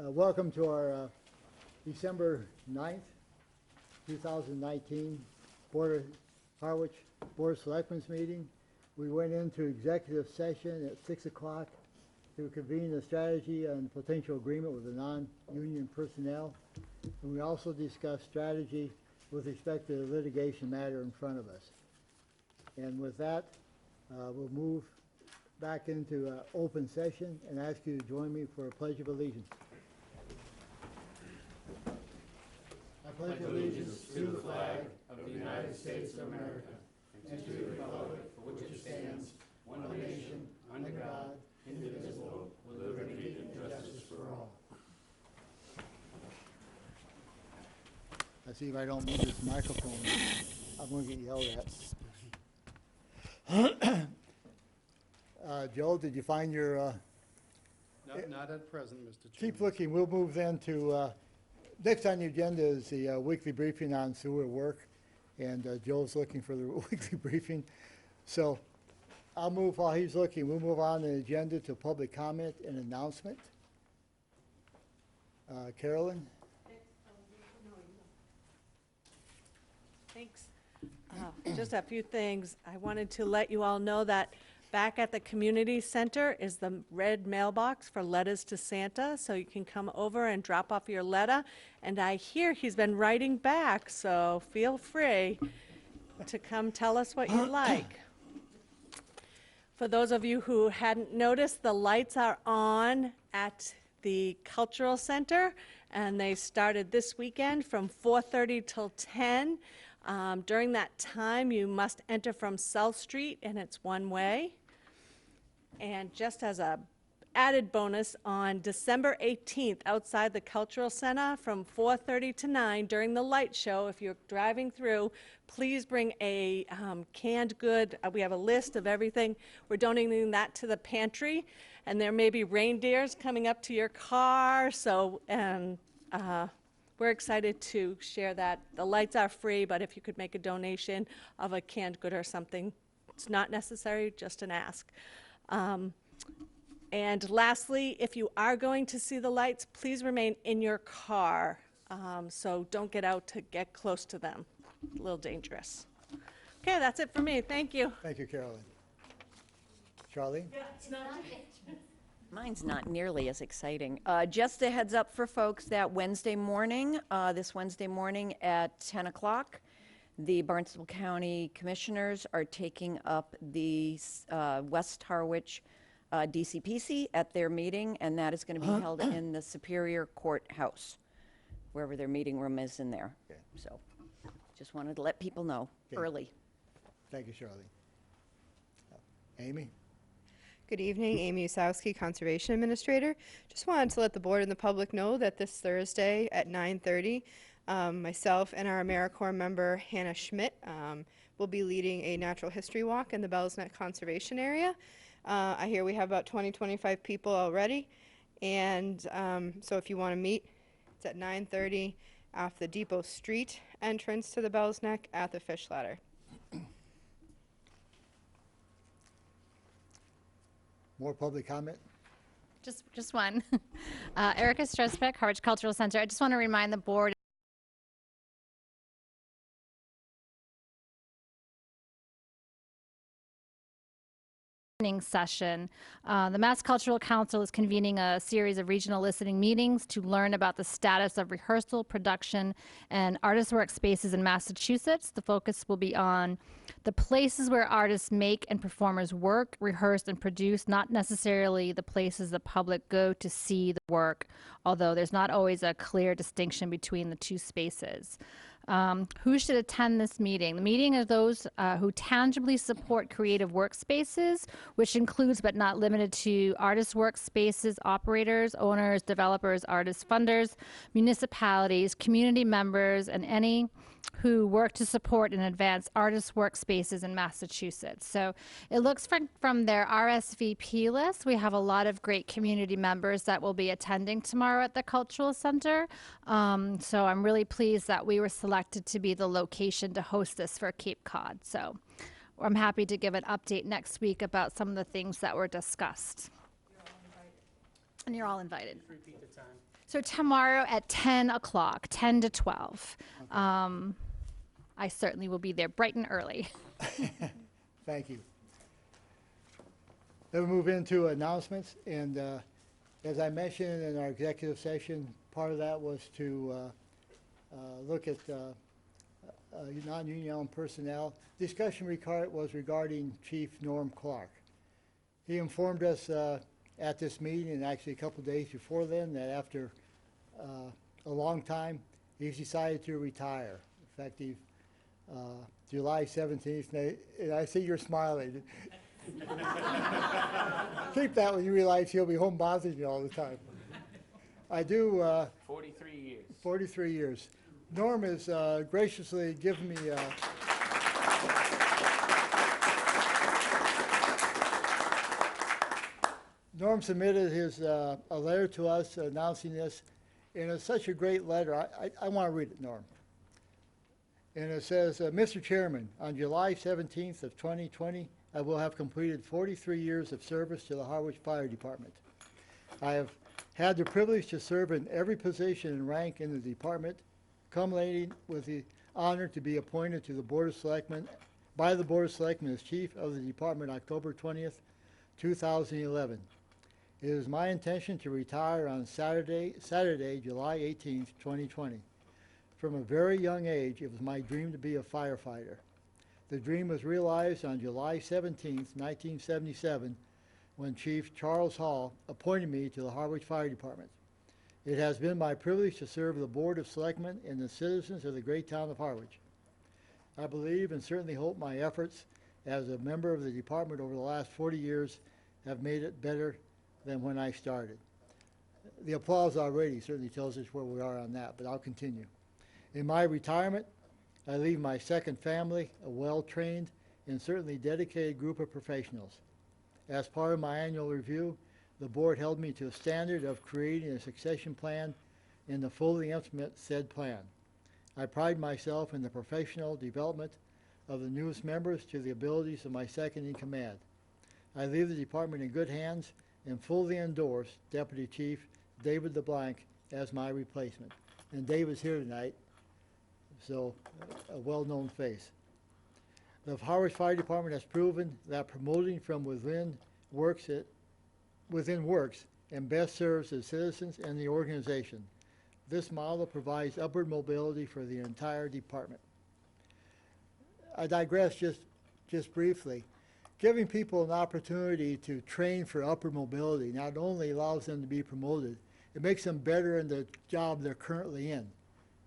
Welcome to our December 9th, 2019 Harwich Board of Selectmen's meeting. We went into executive session at 6 o'clock to convene a strategy and potential agreement with the non-union personnel. And we also discussed strategy with respect to the litigation matter in front of us. And with that, we'll move back into open session and ask you to join me for a pledge of allegiance. I pledge allegiance to the flag of the United States of America and to the republic for which it stands, one nation, under God, indivisible, with liberty and justice for all. I see if I don't move this microphone, I'm going to get yelled at. Joe, did you find your... Not at present, Mr. Chairman. Keep looking. We'll move then to... next on the agenda is the weekly briefing on sewer work. And Joe's looking for the weekly briefing. So I'll move while he's looking. We'll move on the agenda to public comment and announcement. Carolyn? Thanks. Just a few things. I wanted to let you all know that back at the community center is the red mailbox for letters to Santa, so you can come over and drop off your letter. And I hear he's been writing back, so feel free to come tell us what you'd like. For those of you who hadn't noticed, the lights are on at the cultural center, and they started this weekend from 4:30 till 10. During that time, you must enter from South Street, and it's one way. And just as a added bonus, on December 18th, outside the Cultural Center from 4:30 to 9 during the light show, if you're driving through, please bring a canned good. We have a list of everything. We're donating that to the pantry, and there may be reindeers coming up to your car, so we're excited to share that. The lights are free, but if you could make a donation of a canned good or something, it's not necessary, just an ask. And lastly, if you are going to see the lights, please remain in your car. So don't get out to get close to them. A little dangerous. Okay, that's it for me. Thank you. Thank you, Carolyn. Charlie? Yeah, it's not dangerous. Mine's not nearly as exciting. Just a heads up for folks that Wednesday morning, this Wednesday morning at 10 o'clock, the Barnstable County Commissioners are taking up the West Harwich DCPC at their meeting, and that is going to be held in the Superior Court House, wherever their meeting room is in there. Okay. So just wanted to let people know early. Thank you, Charlie. Amy? Good evening, Amy Usowski, Conservation Administrator. Just wanted to let the board and the public know that this Thursday at 9:30, myself and our AmeriCorps member, Hannah Schmidt, will be leading a natural history walk in the Bell's Neck Conservation Area. I hear we have about 20-25 people already, and so if you want to meet, it's at 9:30 off the Depot Street entrance to the Bell's Neck at the Fish Ladder. More public comment? Just one. Erica Strasbeck, Harwich Cultural Center. I just want to remind the board session. The Mass Cultural Council is convening a series of regional listening meetings to learn about the status of rehearsal, production, and artist workspaces in Massachusetts. The focus will be on the places where artists make and performers work, rehearse, and produce, not necessarily the places the public go to see the work, although there's not always a clear distinction between the two spaces. Who should attend this meeting? The meeting are those who tangibly support creative workspaces, which includes but not limited to artist workspaces, operators, owners, developers, artist funders, municipalities, community members, and any who work to support and advance artist workspaces in Massachusetts. So it looks from their RSVP list, we have a lot of great community members that will be attending tomorrow at the Cultural Center. So I'm really pleased that we were selected to be the location to host this for Cape Cod. So I'm happy to give an update next week about some of the things that were discussed. and you're all invited. Repeat the time. So tomorrow at 10 o'clock, 10 to 12. I certainly will be there bright and early. Thank you. Then we move into announcements, and as I mentioned in our executive session, part of that was to look at non-union personnel. Discussion was regarding Chief Norm Clark. He informed us at this meeting, and actually a couple days before then, that after a long time, he's decided to retire, effective July 17th. And I see you're smiling. Keep that when you realize he'll be home bothering you all the time. I do. 43 years. 43 years. Norm has graciously given me Norm submitted his a letter to us announcing this, and it's such a great letter. I want to read it, Norm. And it says, Mr. Chairman, on July 17th of 2020, I will have completed 43 years of service to the Harwich Fire Department. I have had the privilege to serve in every position and rank in the department, culminating with the honor to be appointed to the Board of Selectmen by the Board of Selectmen as Chief of the Department October 20th, 2011. It is my intention to retire on Saturday, July 18th, 2020. From a very young age, it was my dream to be a firefighter. The dream was realized on July 17th, 1977, when Chief Charles Hall appointed me to the Harwich Fire Department. It has been my privilege to serve the Board of Selectmen and the citizens of the great town of Harwich. I believe and certainly hope my efforts as a member of the department over the last 40 years have made it better than when I started. The applause already certainly tells us where we are on that, but I'll continue. In my retirement, I leave my second family, a well-trained and certainly dedicated group of professionals. As part of my annual review, the board held me to a standard of creating a succession plan and to fully implement said plan. I pride myself in the professional development of the newest members to the abilities of my second in command. I leave the department in good hands and fully endorse Deputy Chief David LeBlanc as my replacement. And Dave is here tonight, so a well-known face. The Harwich Fire Department has proven that promoting from within works and best serves the citizens and the organization. This model provides upward mobility for the entire department. I digress just briefly. Giving people an opportunity to train for upward mobility not only allows them to be promoted, it makes them better in the job they're currently in,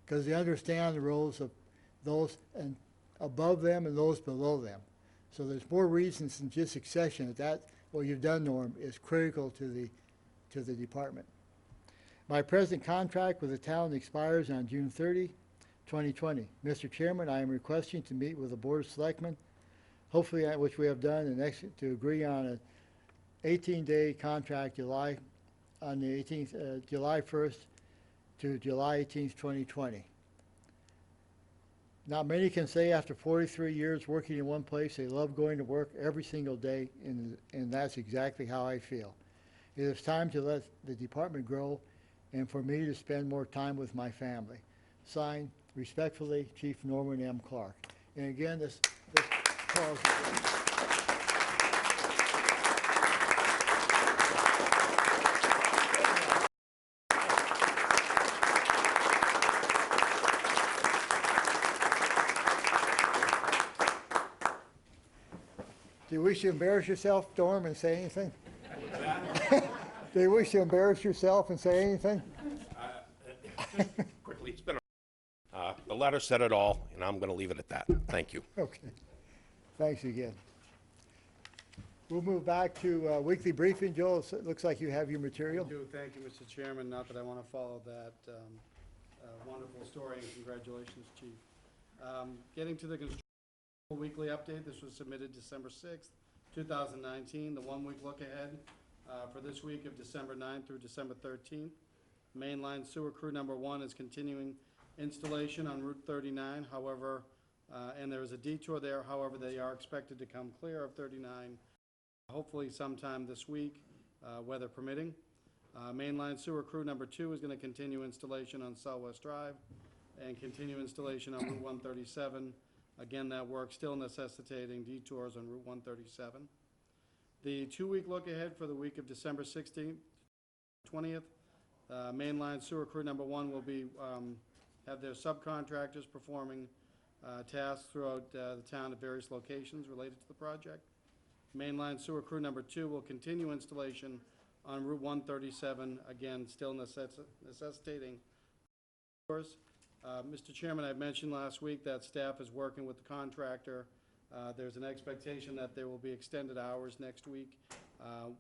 because they understand the roles of those and above them and those below them. So there's more reasons than just succession. That what you've done, Norm, is critical to the department. My present contract with the town expires on June 30, 2020. Mr. Chairman, I am requesting to meet with the Board of Selectmen, hopefully, which we have done, and to agree on an 18-day contract July 1st to July 18th, 2020. Not many can say after 43 years working in one place they love going to work every single day, and that's exactly how I feel. It is time to let the department grow and for me to spend more time with my family. Signed, respectfully, Chief Norman M. Clark. And again, this calls Do you wish to embarrass yourself, Norm, and say anything? Do you wish to embarrass yourself and say anything? Quickly, it's been the letter said it all, and I'm going to leave it at that. Thank you. Okay. Thanks again. We'll move back to weekly briefing. Joel, it looks like you have your material. I do. Thank you, Mr. Chairman. Not that I want to follow that wonderful story, and congratulations, Chief. Getting to the construction weekly update, this was submitted December 6th, 2019. The one-week look ahead for this week of December 9th through December 13th. Mainline sewer crew number 1 is continuing installation on Route 39. However, and there is a detour there. However, they are expected to come clear of 39 hopefully sometime this week, weather permitting. Mainline sewer crew number 2 is going to continue installation on Southwest Drive and continue installation on Route 137. Again, that work still necessitating detours on Route 137. The 2-week look ahead for the week of December 16th, 20th. Mainline sewer crew number 1 will be have their subcontractors performing tasks throughout the town at various locations related to the project. Mainline sewer crew number 2 will continue installation on Route 137, again, still necessitating detours. Mr. Chairman, I mentioned last week that staff is working with the contractor. There's an expectation that there will be extended hours next week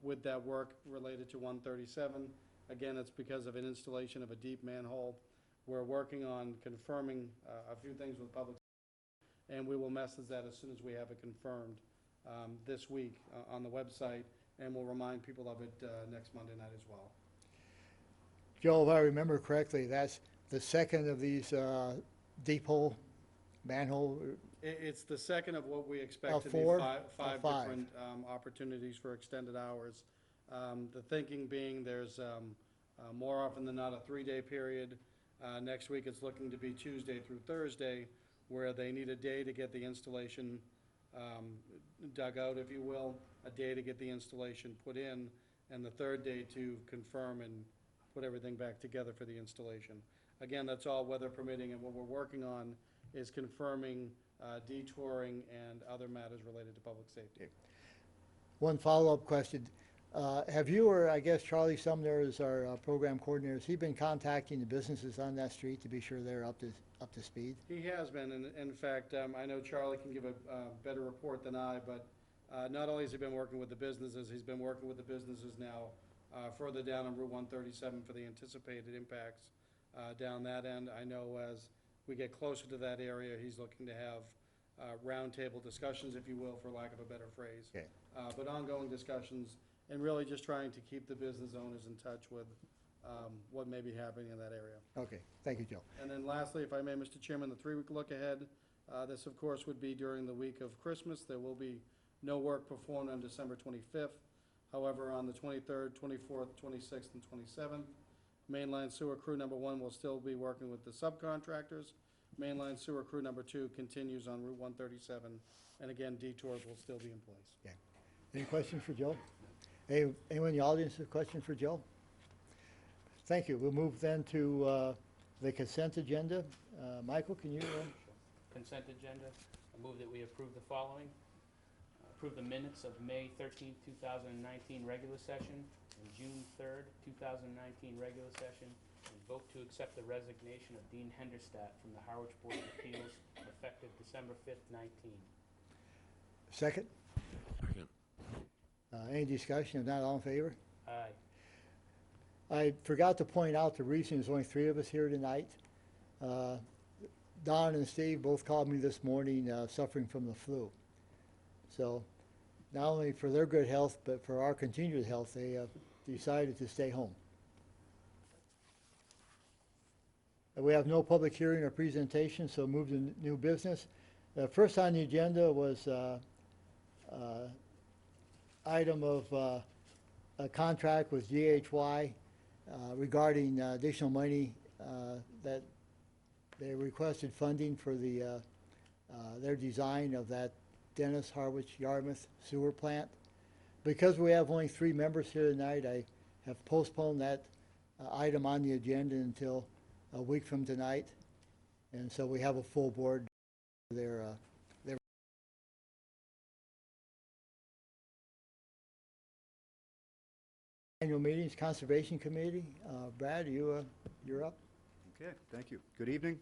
with that work related to 137. Again, it's because of an installation of a deep manhole. We're working on confirming a few things with public, and we will message that as soon as we have it confirmed this week on the website, and we'll remind people of it next Monday night as well. Joe, if I remember correctly, that's the second of these deep hole manhole. It's the second of what we expect to be four? five Five. different opportunities for extended hours. The thinking being there's more often than not a 3-day period. Next week it's looking to be Tuesday through Thursday, where they need a day to get the installation dug out, if you will, a day to get the installation put in, and the third day to confirm and put everything back together for the installation. Again, that's all weather permitting, and what we're working on is confirming detouring and other matters related to public safety. One follow-up question. Have you, or I guess Charlie Sumner is our program coordinator, has he been contacting the businesses on that street to be sure they're up to speed? He has been, and in fact, I know Charlie can give a better report than I, but not only has he been working with the businesses, he's been working with the businesses now further down on Route 137 for the anticipated impacts down that end. I know as we get closer to that area, he's looking to have roundtable discussions, if you will, for lack of a better phrase. Okay. But ongoing discussions, and really just trying to keep the business owners in touch with what may be happening in that area. Okay, thank you, Joe. And then lastly, if I may, Mr. Chairman, the 3-week look ahead, this of course would be during the week of Christmas. There will be no work performed on December 25th. However, on the 23rd, 24th, 26th, and 27th, Mainline sewer crew number 1 will still be working with the subcontractors. Mainline sewer crew number 2 continues on Route 137, and again, detours will still be in place. Okay. Any questions for Joe? Anyone in the audience have a question for Joe? Thank you. We'll move then to the consent agenda. Michael, can you? Consent agenda. I move that we approve the following. Approve the minutes of May 13th, 2019 regular session and June 3rd, 2019 regular session, and vote to accept the resignation of Dean Henderstadt from the Harwich Board of Appeals effective December 5th, 19. Second? Second. Any discussion? If not, all in favor? Aye. I forgot to point out the reason there's only 3 of us here tonight. Don and Steve both called me this morning suffering from the flu. So not only for their good health, but for our continued health, they decided to stay home. We have no public hearing or presentation, so move to new business. First on the agenda was item of a contract with GHY regarding additional money that they requested funding for their design of that Dennis Harwich Yarmouth sewer plant. Because we have only 3 members here tonight, I have postponed that item on the agenda until a week from tonight, and so we have a full board there. Annual meetings, Conservation Committee. Brad, you're up. Okay, thank you. Good evening.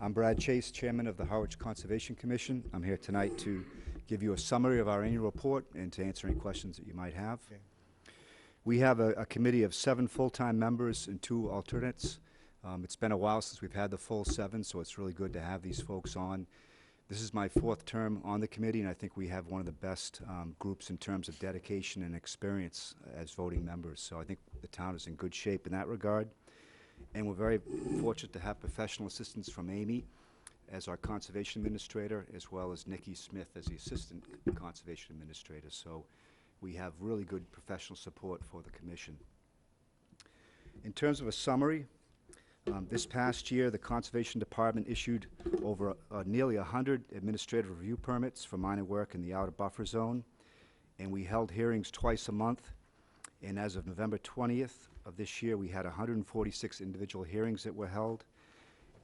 I'm Brad Chase, Chairman of the Harwich Conservation Commission. I'm here tonight to give you a summary of our annual report and to answer any questions that you might have. Okay. We have a committee of 7 full-time members and 2 alternates. It's been a while since we've had the full 7, so it's really good to have these folks on. This is my 4th term on the committee, and I think we have one of the best groups in terms of dedication and experience as voting members. So I think the town is in good shape in that regard. And we're very fortunate to have professional assistance from Amy as our Conservation Administrator, as well as Nikki Smith as the Assistant Conservation Administrator. So we have really good professional support for the Commission. In terms of a summary, this past year, the Conservation Department issued over nearly 100 administrative review permits for minor work in the outer buffer zone, and we held hearings twice a month. And as of November 20th of this year, we had 146 individual hearings that were held,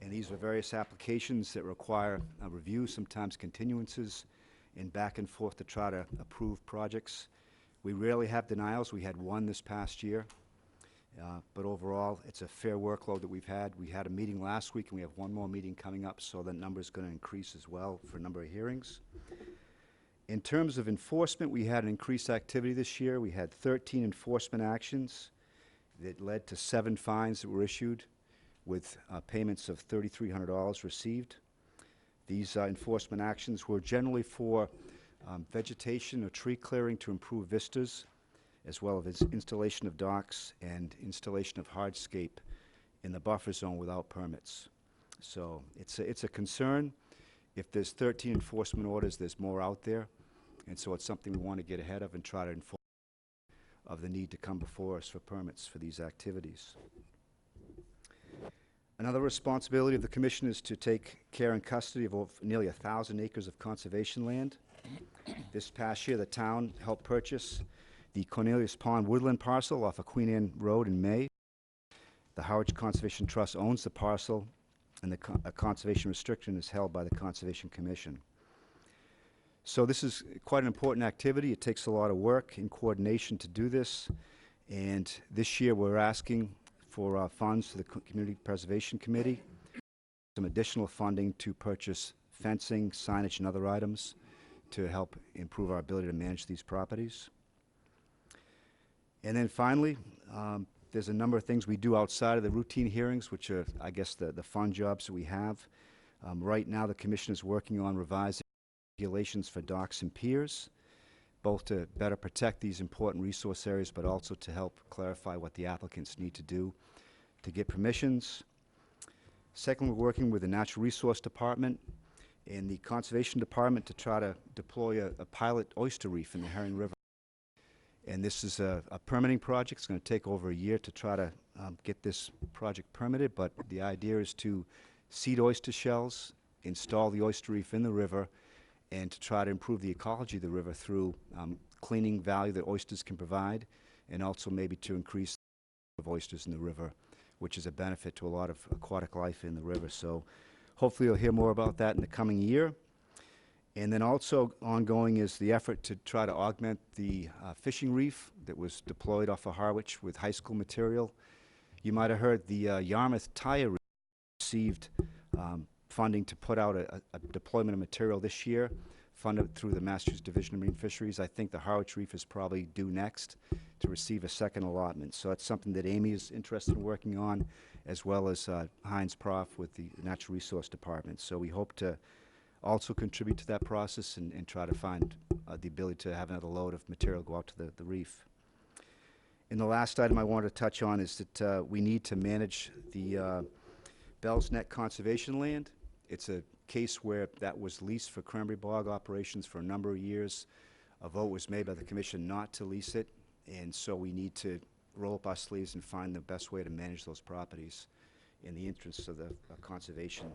and these were various applications that require a review, sometimes continuances, and back and forth to try to approve projects. We rarely have denials. We had one this past year. But overall, it's a fair workload that we've had. We had a meeting last week, and we have one more meeting coming up, so that number is going to increase as well for a number of hearings. In terms of enforcement, we had an increased activity this year. We had 13 enforcement actions that led to 7 fines that were issued with payments of $3,300 received. These enforcement actions were generally for vegetation or tree clearing to improve vistas, as well as installation of docks and installation of hardscape in the buffer zone without permits. So it's a concern. If there's 13 enforcement orders, there's more out there, and so it's something we want to get ahead of and try to inform of the need to come before us for permits for these activities. Another responsibility of the Commission is to take care and custody of nearly 1,000 acres of conservation land. This past year, the town helped purchase the Cornelius Pond woodland parcel off of Queen Anne Road in May. The Harwich Conservation Trust owns the parcel, and the conservation restriction is held by the Conservation Commission. So this is quite an important activity. It takes a lot of work and coordination to do this, and this year we're asking for funds to the Community Preservation Committee, some additional funding to purchase fencing, signage, and other items to help improve our ability to manage these properties. And then finally, there's a number of things we do outside of the routine hearings, which are, I guess, the fun jobs that we have. Right now, the Commission is working on revising regulations for docks and piers, both to better protect these important resource areas, but also to help clarify what the applicants need to do to get permissions. Second, we're working with the Natural Resource Department and the Conservation Department to try to deploy a pilot oyster reef in the Herring River. And this is a permitting project. It's going to take over a year to try to get this project permitted, but the idea is to seed oyster shells, install the oyster reef in the river, and to try to improve the ecology of the river through cleaning value that oysters can provide, and also maybe to increase the number of oysters in the river, which is a benefit to a lot of aquatic life in the river. So hopefully you'll hear more about that in the coming year. And then also ongoing is the effort to try to augment the fishing reef that was deployed off of Harwich with high school material. You might have heard the Yarmouth Tire Reef received funding to put out a deployment of material this year, funded through the Massachusetts Division of Marine Fisheries. I think the Harwich Reef is probably due next to receive a second allotment. So that's something that Amy is interested in working on, as well as Heinz Prof with the Natural Resource Department. So we hope to also contribute to that process and try to find the ability to have another load of material go out to the reef. And the last item I wanted to touch on is that we need to manage the Bell's Neck conservation land. It's a case where that was leased for cranberry bog operations for a number of years. A vote was made by the Commission not to lease it, and so we need to roll up our sleeves and find the best way to manage those properties in the interests of the Conservation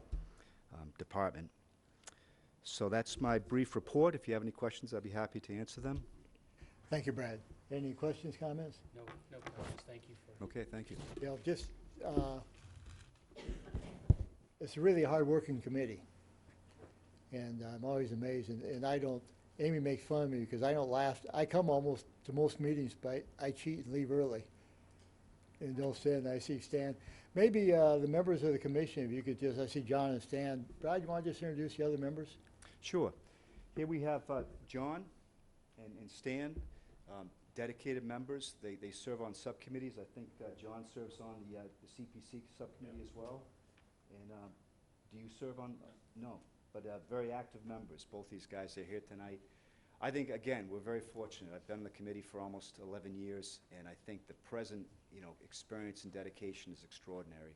Department. So that's my brief report. If you have any questions, I'd be happy to answer them. Thank you, Brad. Any questions, comments? No comments. Thank you for. Okay, thank you. You know, just, it's a really hard-working committee. And I'm always amazed, and I don't, Amy makes fun of me because I don't laugh. I come almost to most meetings, but I cheat and leave early. And don't stand, I see Stan. Maybe the members of the commission, if you could just, I see John and Stan. Brad, you want to just introduce the other members? Sure. Here we have John and Stan, dedicated members. They serve on subcommittees. I think John serves on the CPC subcommittee as well. And do you serve on? No, but very active members. Both these guys are here tonight. I think, again, we're very fortunate. I've been on the committee for almost 11 years, and I think the present, experience and dedication is extraordinary.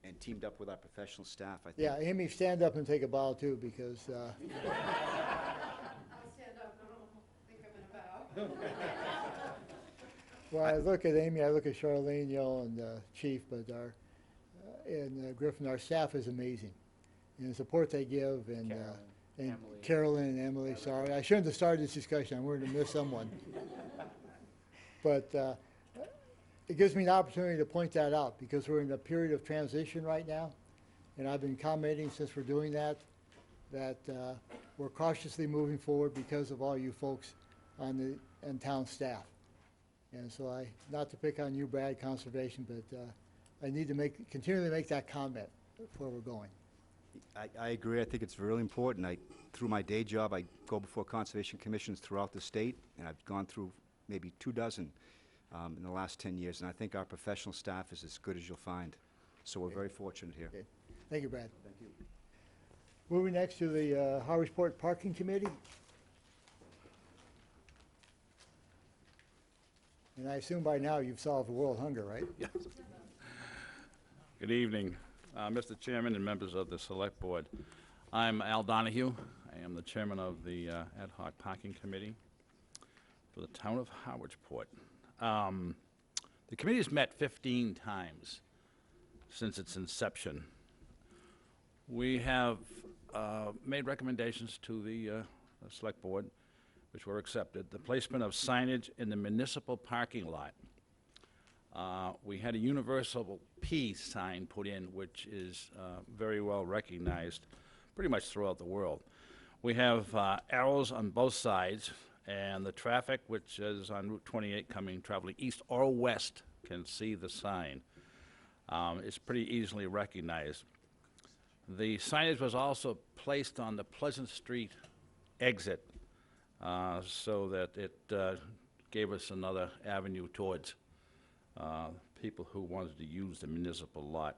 And teamed up with our professional staff, I think. Yeah, Amy, stand up and take a bow, too, because... I'll stand up. I don't think I'm in a bow. Well, I look at Amy, I look at Charlene, and Chief, but and Griffin, our staff is amazing. And the support they give, and Emily. Carolyn and Emily, sorry. I shouldn't have started this discussion, I'm going to miss someone. But it gives me an opportunity to point that out, because we're in a period of transition right now. And I've been commenting since we're doing that we're cautiously moving forward because of all you folks on town staff. And so not to pick on you, Brad, Conservation, but I need to continually make that comment before we're going. I agree. I think it's really important. Through my day job, I go before conservation commissions throughout the state, and I've gone through maybe 24 in the last 10 years, and I think our professional staff is as good as you'll find. So we're very fortunate here. Okay. Thank you, Brad. Thank you. Moving next to the Harwich Board Parking Committee. And I assume by now you've solved world hunger, right? Yes. Good evening, Mr. Chairman and members of the Select Board. I'm Al Donahue. I am the chairman of the Ad hoc Parking Committee for the town of Harwichport. The committee has met 15 times since its inception. We have made recommendations to the Select Board, which were accepted. The placement of signage in the municipal parking lot. We had a universal P sign put in, which is very well recognized pretty much throughout the world. We have arrows on both sides, and the traffic, which is on Route 28 traveling east or west, can see the sign. It's pretty easily recognized. The signage was also placed on the Pleasant Street exit so that it gave us another avenue towards people who wanted to use the municipal lot.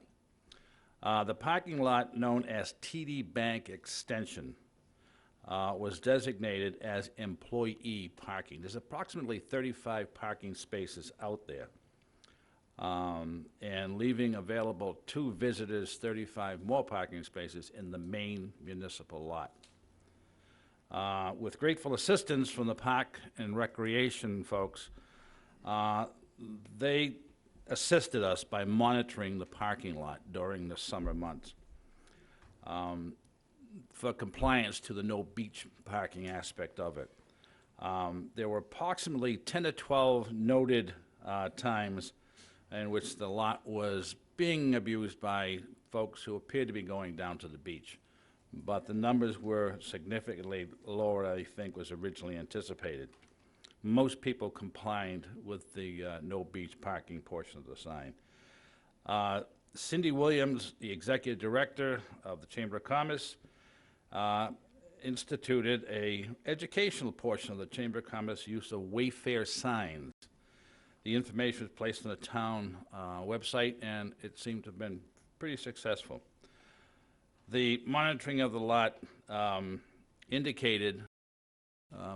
The parking lot known as TD Bank Extension was designated as employee parking. There's approximately 35 parking spaces out there, and leaving available to visitors 35 more parking spaces in the main municipal lot. With grateful assistance from the Park and Recreation folks, they assisted us by monitoring the parking lot during the summer months for compliance to the no beach parking aspect of it. There were approximately 10 to 12 noted times in which the lot was being abused by folks who appeared to be going down to the beach. But the numbers were significantly lower, I think, was originally anticipated. Most people complied with the no beach parking portion of the sign. Cindy Williams, the executive director of the Chamber of Commerce, instituted a educational portion of the Chamber of Commerce use of Wayfair signs. The information was placed on the town website, and it seemed to have been pretty successful. The monitoring of the lot indicated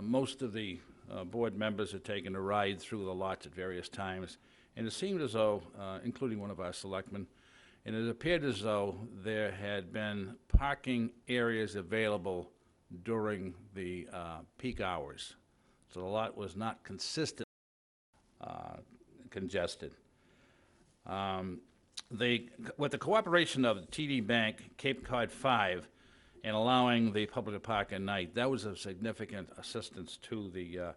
most of the board members had taken a ride through the lots at various times, and it seemed as though, including one of our selectmen, and it appeared as though there had been parking areas available during the peak hours. So the lot was not consistent congested. With the cooperation of the TD Bank, Cape Cod 5, and allowing the public to park at night, that was a significant assistance to the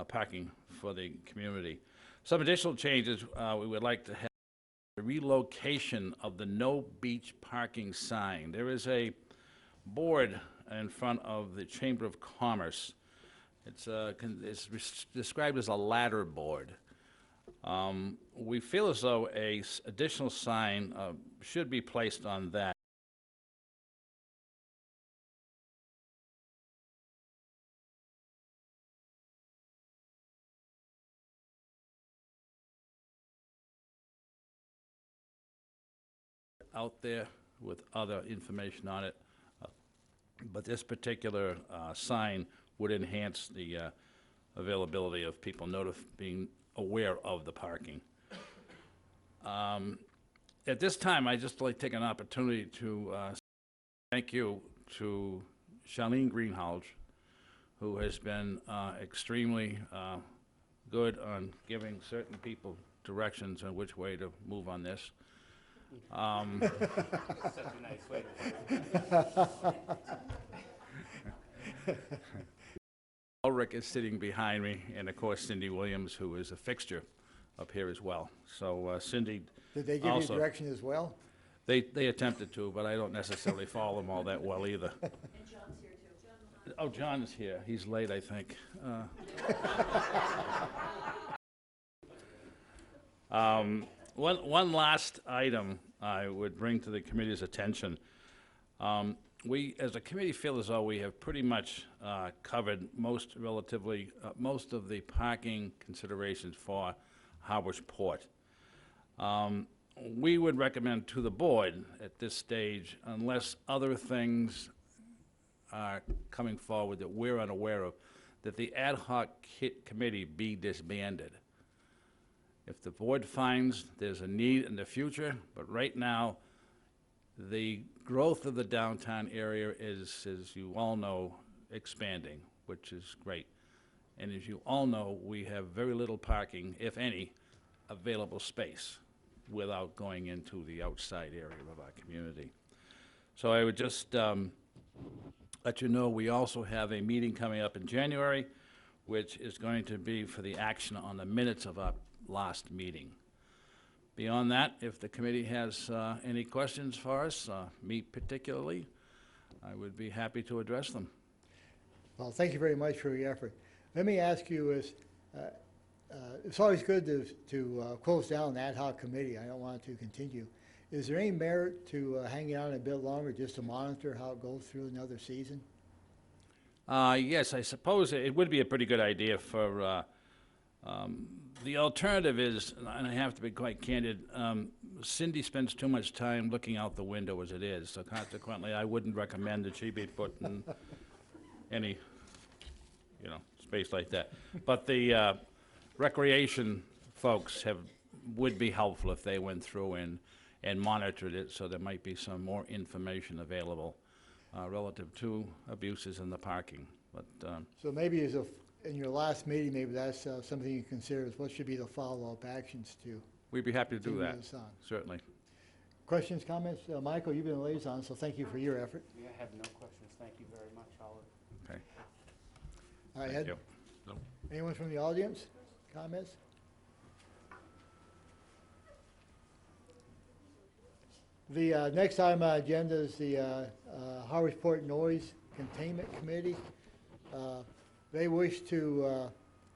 parking for the community. Some additional changes we would like to have: the relocation of the no beach parking sign. There is a board in front of the Chamber of Commerce. It's described as a ladder board. We feel as though an additional sign should be placed on that. Out there with other information on it, but this particular sign would enhance the availability of people being aware of the parking. At this time, I'd just like to take an opportunity to thank you to Charlene Greenhalgh, who has been extremely good on giving certain people directions on which way to move on this. Such a nice way to put it. Ulrich is sitting behind me, and of course Cindy Williams, who is a fixture up here as well. So Cindy, Did they give you also- direction as well? they attempted to, but I don't necessarily follow them all that well either. And John's here too. Oh, John is here. He's late, I think. One last item I would bring to the committee's attention. We, as a committee, feel as though we have pretty much covered most of the parking considerations for Harwich Port. We would recommend to the board at this stage, unless other things are coming forward that we're unaware of, that the ad hoc committee be disbanded. If the board finds there's a need in the future, but right now, the growth of the downtown area is, as you all know, expanding, which is great. And as you all know, we have very little parking, if any, available space without going into the outside area of our community. So I would just let you know we also have a meeting coming up in January, which is going to be for the action on the minutes of our last meeting. Beyond that, if the committee has any questions for us, me particularly, I would be happy to address them. Well, thank you very much for your effort. Let me ask you it's always good to close down an ad hoc committee. I don't want it to continue. Is there any merit to hanging on a bit longer just to monitor how it goes through another season? Yes, I suppose it would be a pretty good idea for, the alternative is, and I have to be quite candid, Cindy spends too much time looking out the window as it is, so consequently, I wouldn't recommend that she be put in any, space like that. But the recreation folks would be helpful if they went through and monitored it, so there might be some more information available relative to abuses in the parking. But So maybe in your last meeting, maybe that's something you consider is what should be the follow-up actions to. we'd be happy to do continue that, this on. certainly. Questions, comments? Michael, you've been a liaison, so thank you for your effort. Yeah, I have no questions. Thank you very much, Oliver. Okay, All right, thank Ed? you. Anyone from the audience? Comments? The next item on the agenda is the Harwich Port Noise Containment Committee. They wish to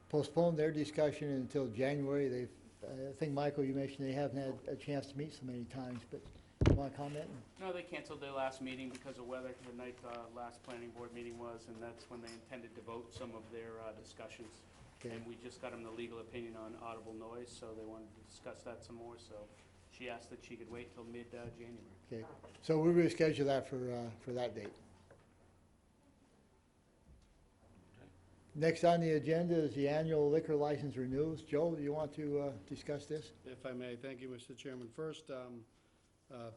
postpone their discussion until January. I think, Michael, you mentioned they haven't had a chance to meet so many times, but you want to comment? No, they canceled their last meeting because of weather, the night last planning board meeting was, and that's when they intended to vote some of their discussions. Okay. And we just got them the legal opinion on audible noise, so they wanted to discuss that some more, so she asked that she could wait till mid-January. Okay, so we'll reschedule that for that date. Next on the agenda is the annual liquor license renewals. Joe, do you want to discuss this? If I may, thank you, Mr. Chairman. First,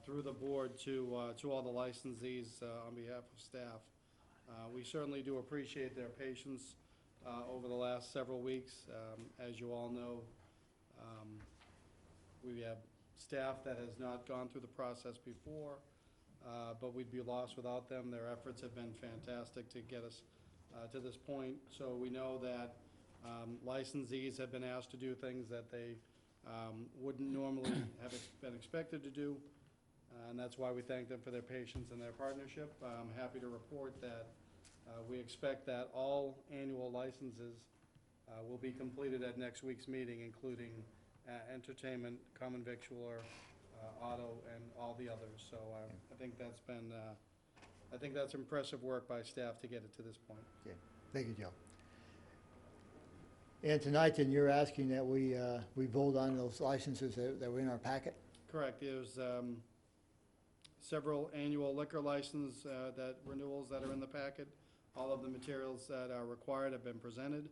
through the board to all the licensees on behalf of staff, we certainly do appreciate their patience over the last several weeks. As you all know, we have staff that has not gone through the process before, but we'd be lost without them. Their efforts have been fantastic to get us to this point. So we know that licensees have been asked to do things that they wouldn't normally have been expected to do, and that's why we thank them for their patience and their partnership. I'm happy to report that we expect that all annual licenses will be completed at next week's meeting, including entertainment, common victualler, auto, and all the others. So I think that's been, I think that's impressive work by staff to get it to this point. Okay, thank you, Joe. And tonight, then, you're asking that we vote on those licenses that were in our packet? Correct. There's several annual liquor license renewals that are in the packet. All of the materials that are required have been presented,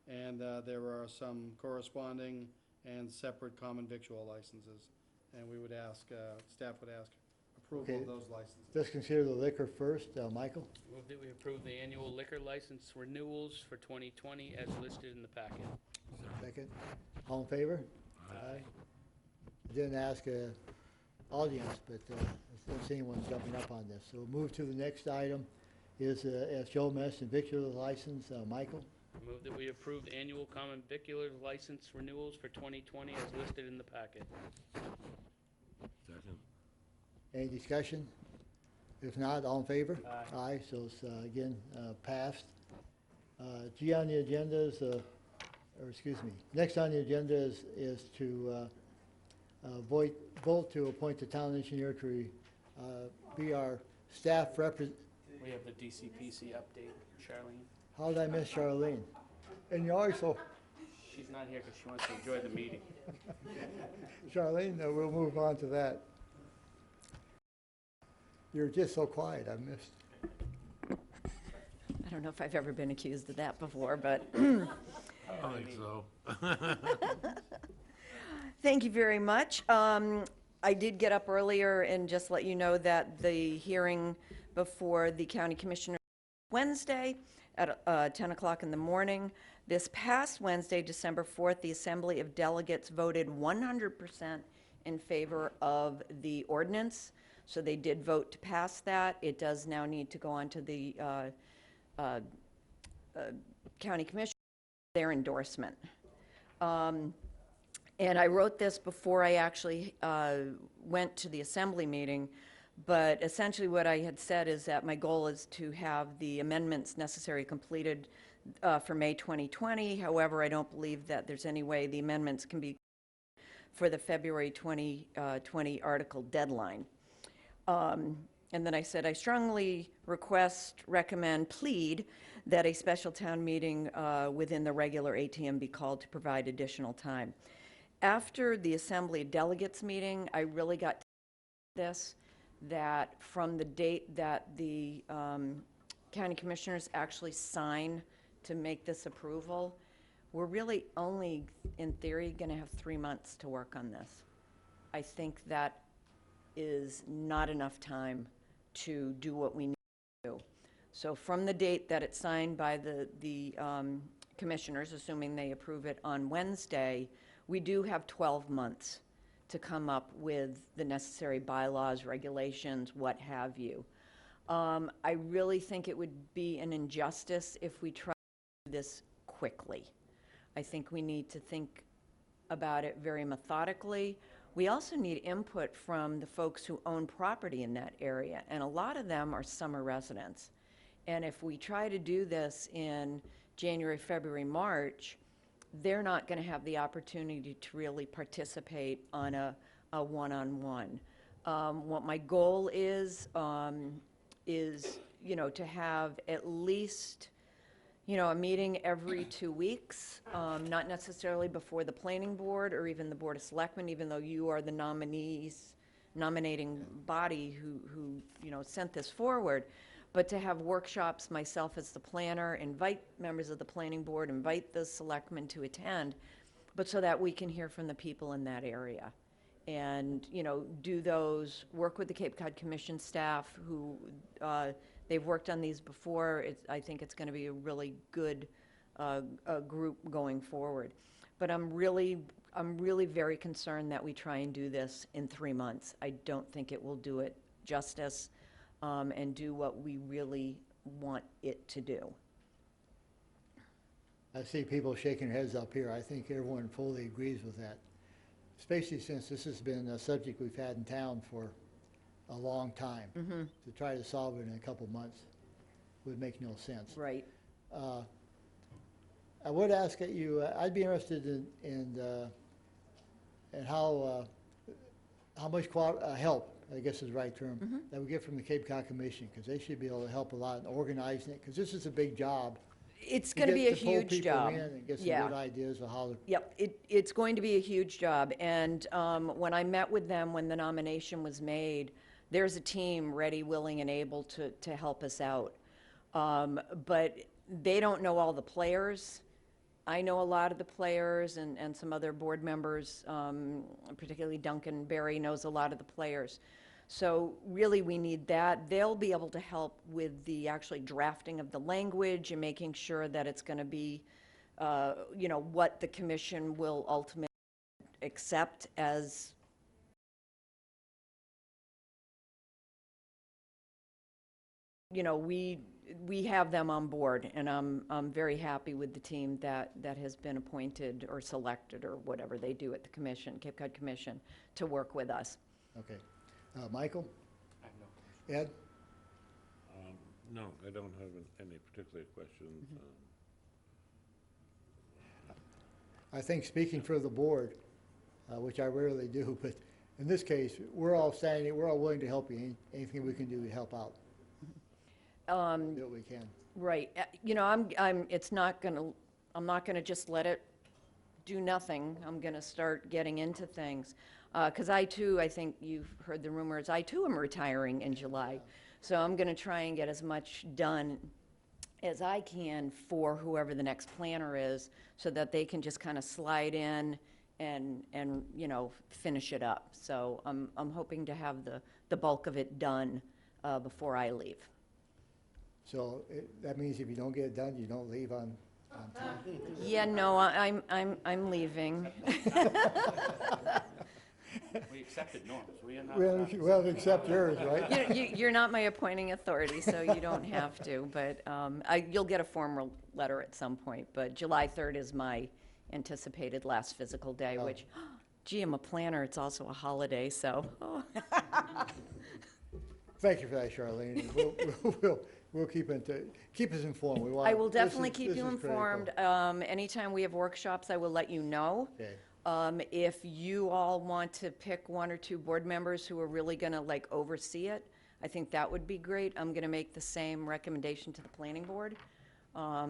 and there are some corresponding and separate common victual licenses. And we would ask, staff would ask approval Okay. of those licenses. Let's consider the liquor first. Michael? Move that we approve the annual liquor license renewals for 2020 as listed in the packet. Second. All in favor? Aye. I didn't ask audience, but I don't see anyone jumping up on this. So we'll move to the next item is, as Joe mentioned, victular license. Michael? Move that we approve the annual common vicular license renewals for 2020 as listed in the packet. Second. Any discussion? If not, all in favor? Aye. Aye, so it's, again, passed. G on the agenda is, or excuse me, next on the agenda is to vote to appoint the town engineer to be our staff representative. We have the DCPC update. Charlene, How did I miss Charlene? And you're also, she's not here because she wants to enjoy the meeting. Charlene, we'll move on to that. You're just so quiet, I missed. I don't know if I've ever been accused of that before, but I don't think so. thank you very much. I did get up earlier and just let you know that the hearing before the county commissioner Wednesday at 10 o'clock in the morning. This past Wednesday, December 4th, the Assembly of Delegates voted 100% in favor of the ordinance. So they did vote to pass that. It does now need to go on to the county commission, their endorsement. And I wrote this before I actually went to the assembly meeting, but essentially what I had said is that my goal is to have the amendments necessary completed for May 2020. However, I don't believe that there's any way the amendments can be for the February 2020 article deadline. And then I said, I strongly request, recommend, plead that a special town meeting within the regular ATM be called to provide additional time. After the Assembly of Delegates meeting, I really got to this, that from the date that the county commissioners actually sign to make this approval, we're really only, in theory, going to have 3 months to work on this. I think that is not enough time to do what we need to do. So from the date that it's signed by the commissioners, assuming they approve it on Wednesday, we do have 12 months to come up with the necessary bylaws, regulations, what have you. I really think it would be an injustice if we try to do this quickly. I think we need to think about it very methodically. We also need input from the folks who own property in that area, and a lot of them are summer residents. And if we try to do this in January, February, March, they're not going to have the opportunity to really participate on a one-on-one. What my goal is, to have at least, a meeting every 2 weeks, not necessarily before the planning board or even the Board of Selectmen, even though you are the nominating body who sent this forward, but to have workshops, myself as the planner, invite members of the planning board, invite the selectmen to attend, but so that we can hear from the people in that area. And, do those, work with the Cape Cod Commission staff who, they've worked on these before. I think it's going to be a really good group going forward. But I'm really very concerned that we try and do this in 3 months. I don't think it will do it justice and do what we really want it to do. I see people shaking their heads up here. I think everyone fully agrees with that, especially since this has been a subject we've had in town for a long time. Mm-hmm. To try to solve it in a couple months would make no sense. Right. I would ask that you, I'd be interested in how much help, I guess is the right term, Mm-hmm. that we get from the Cape Cod Commission, because they should be able to help a lot in organizing it, because this is a big job. It's going to be a huge job. And get some Yeah. good ideas of how to. Yep, it's going to be a huge job. And when I met with them, when the nomination was made, there's a team ready, willing, and able to help us out. But they don't know all the players. I know a lot of the players, and some other board members, particularly Duncan Berry knows a lot of the players. So really we need that. They'll be able to help with the actually drafting of the language and making sure that it's going to be you know, what the commission will ultimately accept as you know, we have them on board, and I'm very happy with the team that has been appointed or selected or whatever they do at the commission, Cape Cod Commission, to work with us. Okay. Michael? I have no. Ed? No, I don't have any particular questions. I think speaking for the board, which I rarely do, but in this case, we're all willing to help you. Anything we can do to help out. Do what we can. Right. You know, I'm not gonna just let it do nothing. I'm gonna start getting into things. 'Cause I think you've heard the rumors, I too am retiring in July. So I'm gonna try and get as much done as I can for whoever the next planner is, so that they can just kind of slide in and you know, finish it up. So I'm hoping to have the bulk of it done before I leave. So that means if you don't get it done, you don't leave on time. Yeah, no, I'm leaving. We accepted norms. We are not. Well, except yours, right? You're not my appointing authority, so you don't have to, but you'll get a formal letter at some point. But July 3rd is my anticipated last physical day, which, gee, I'm a planner, it's also a holiday, so. Thank you for that, Charlene. We'll keep us informed. I will definitely keep you informed. Anytime we have workshops, I will let you know. Okay. If you all want to pick one or two board members who are really gonna like oversee it, I think that would be great. I'm gonna make the same recommendation to the planning board,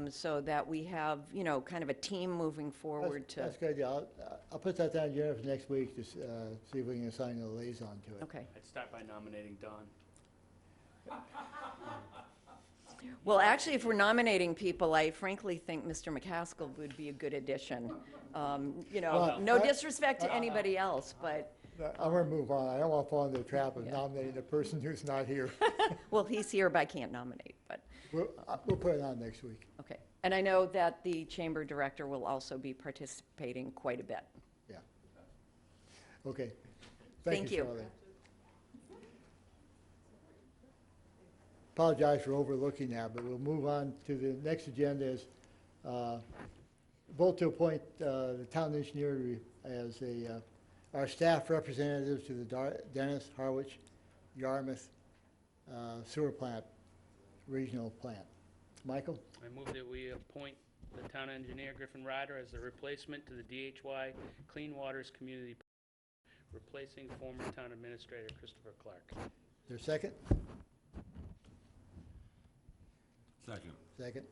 so that we have, you know, kind of a team moving forward to. That's good. Yeah, I'll put that down agenda for next week to see if we can assign a liaison to it. Okay. I'd start by nominating Don. Well, actually, if we're nominating people, I frankly think Mr. McCaskill would be a good addition. You know, Well, no disrespect to anybody else, but, I'm going to move on. I don't want to fall into the trap of nominating the person who's not here. well, he's here, but I can't nominate, but, We'll put it on next week. okay. And I know that the chamber director will also be participating quite a bit. Yeah. Okay. Thank you. Charlie. Apologize for overlooking that, but we'll move on to the next agenda is vote to appoint the town engineer as our staff representatives to the Dennis, Harwich, Yarmouth sewer plant, regional plant. Michael? I move that we appoint the town engineer Griffin Ryder as the replacement to the DHY Clean Waters Community, replacing former town administrator Christopher Clark. Is there a second? Second. Second.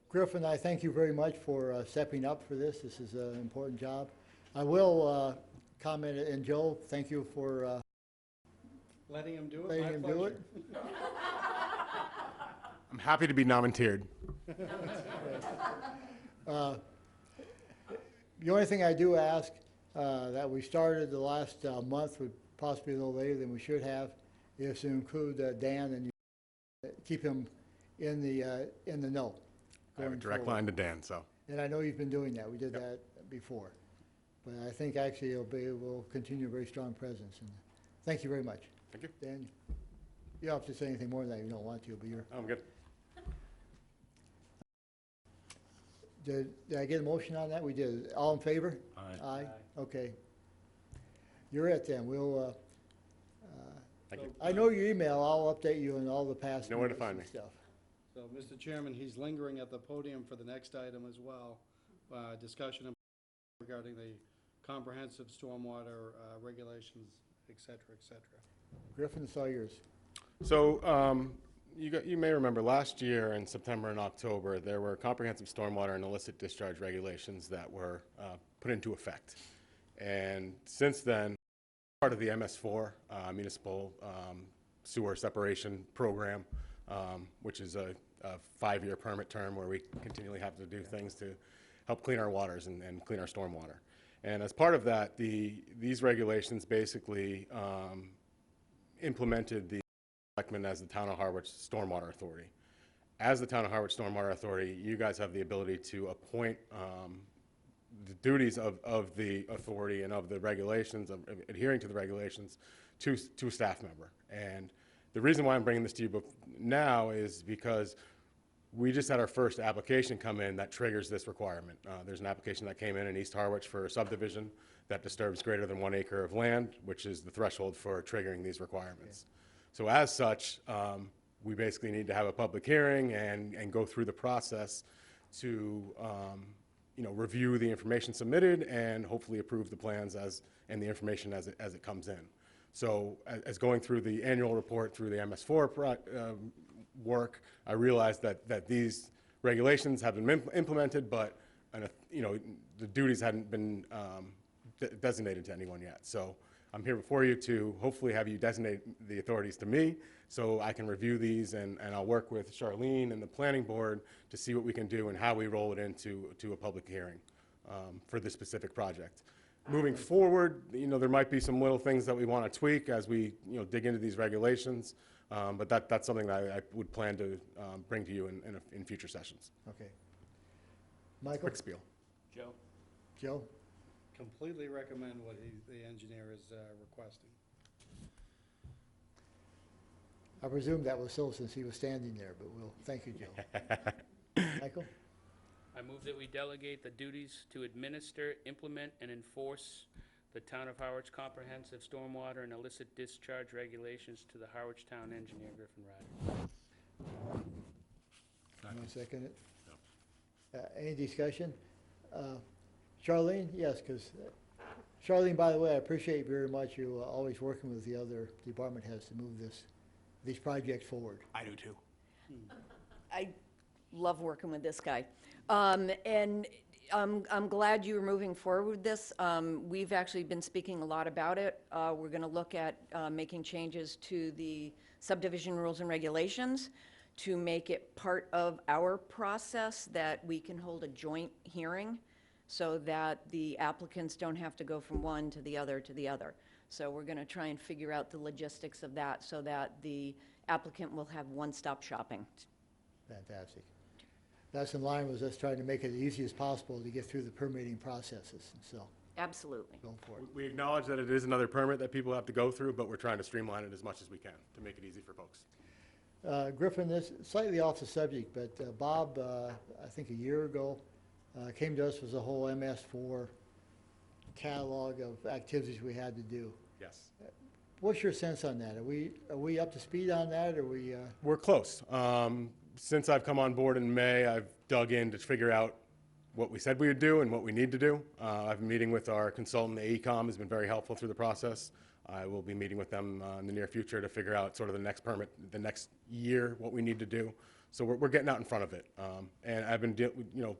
Griffin, I thank you very much for stepping up for this. This is an important job. I will comment, and Joe, thank you for Letting him do it? letting My him do it. I'm happy to be nominated. The only thing I do ask, that we started the last month, would possibly a little later than we should have, is to include Dan and keep him in the know. I have a going direct forward. line to Dan, so. And I know you've been doing that. We did that before. But I think actually will continue a very strong presence. And thank you very much. Thank you. Dan, you don't have to say anything more than that if you don't want to, but you're. I'm good. Did I get a motion on that? We did. All in favor? Aye. Aye. Okay. You're it then. We'll, Thank you. I know your email. I'll update you on all the past. You know where to minutes find and me. Stuff. So, Mr. Chairman, he's lingering at the podium for the next item as well. Discussion regarding the comprehensive stormwater regulations, et cetera, et cetera. Griffin, it's all yours. So you may remember last year in September and October, there were comprehensive stormwater and illicit discharge regulations that were put into effect. And since then, part of the MS4 municipal sewer separation program, which is a 5-year permit term where we continually have to do things to help clean our waters and clean our stormwater. And as part of that, these regulations basically implemented the selectmen as the town of Harwich stormwater authority. as the Town of Harwich Stormwater Authority, you guys have the ability to appoint the duties of the authority and of the regulations, of adhering to the regulations, to a staff member. And the reason why I'm bringing this to you now is because we just had our first application come in that triggers this requirement. There's an application that came in East Harwich for a subdivision that disturbs greater than 1 acre of land, which is the threshold for triggering these requirements. So as such, we basically need to have a public hearing and go through the process to review the information submitted and hopefully approve the plans and the information as it comes in. So as going through the annual report through the MS4 work, I realized that these regulations have been implemented, but the duties hadn't been designated to anyone yet. So I'm here before you to hopefully have you designate the authorities to me so I can review these, and I'll work with Charlene and the planning board to see what we can do and how we roll it into a public hearing for this specific project. Moving forward, there might be some little things that we want to tweak as we dig into these regulations, but that's something that I would plan to bring to you in future sessions. Okay. Michael? Quick spiel. Joe? Joe? Completely recommend what the engineer is requesting. I presume that was so since he was standing there, but we'll, thank you, Joe. Michael? I move that we delegate the duties to administer, implement, and enforce the Town of Harwich Comprehensive Stormwater and Illicit Discharge Regulations to the Harwich Town Engineer, Griffin Ryder. You want to second it? No. Any discussion? Charlene? Yes, because Charlene, by the way, I appreciate very much you always working with the other department heads to move these projects forward. I do too. I love working with this guy. And I'm glad you're moving forward with this. We've actually been speaking a lot about it. We're going to look at making changes to the subdivision rules and regulations to make it part of our process that we can hold a joint hearing so that the applicants don't have to go from one to the other to the other. So we're going to try and figure out the logistics of that so that the applicant will have one-stop shopping. Fantastic. That's in line with us trying to make it as easy as possible to get through the permitting processes, so Absolutely. go for it. We acknowledge that it is another permit that people have to go through, but we're trying to streamline it as much as we can to make it easy for folks. Griffin, this is slightly off the subject, but Bob, I think a year ago, came to us with a whole MS4 catalog of activities we had to do. Yes. What's your sense on that? Are we up to speed on that? Are we? We're close. Since I've come on board in May, I've dug in to figure out what we said we would do and what we need to do. I've been meeting with our consultant, AECOM, has been very helpful through the process. I will be meeting with them in the near future to figure out sort of the next permit, the next year, what we need to do. So we're getting out in front of it. And I've been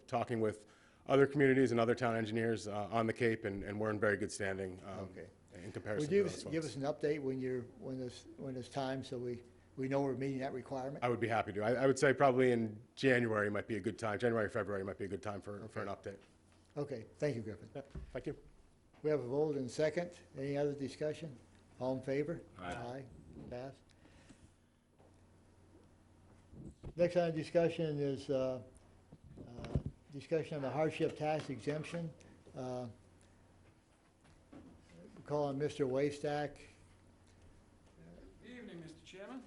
talking with other communities and other town engineers on the Cape, and we're in very good standing in comparison Would to you those folks. give us an update when it's time so we know we're meeting that requirement? I would be happy to. I would say probably in January might be a good time. January, February might be a good time for an update. Okay, thank you, Griffin. Yeah, thank you. We have a vote and second. Any other discussion? All in favor? Aye. Aye. Pass. Next item of discussion is discussion on the hardship tax exemption. Call on Mr. Waystack. Good evening, Mr. Chairman.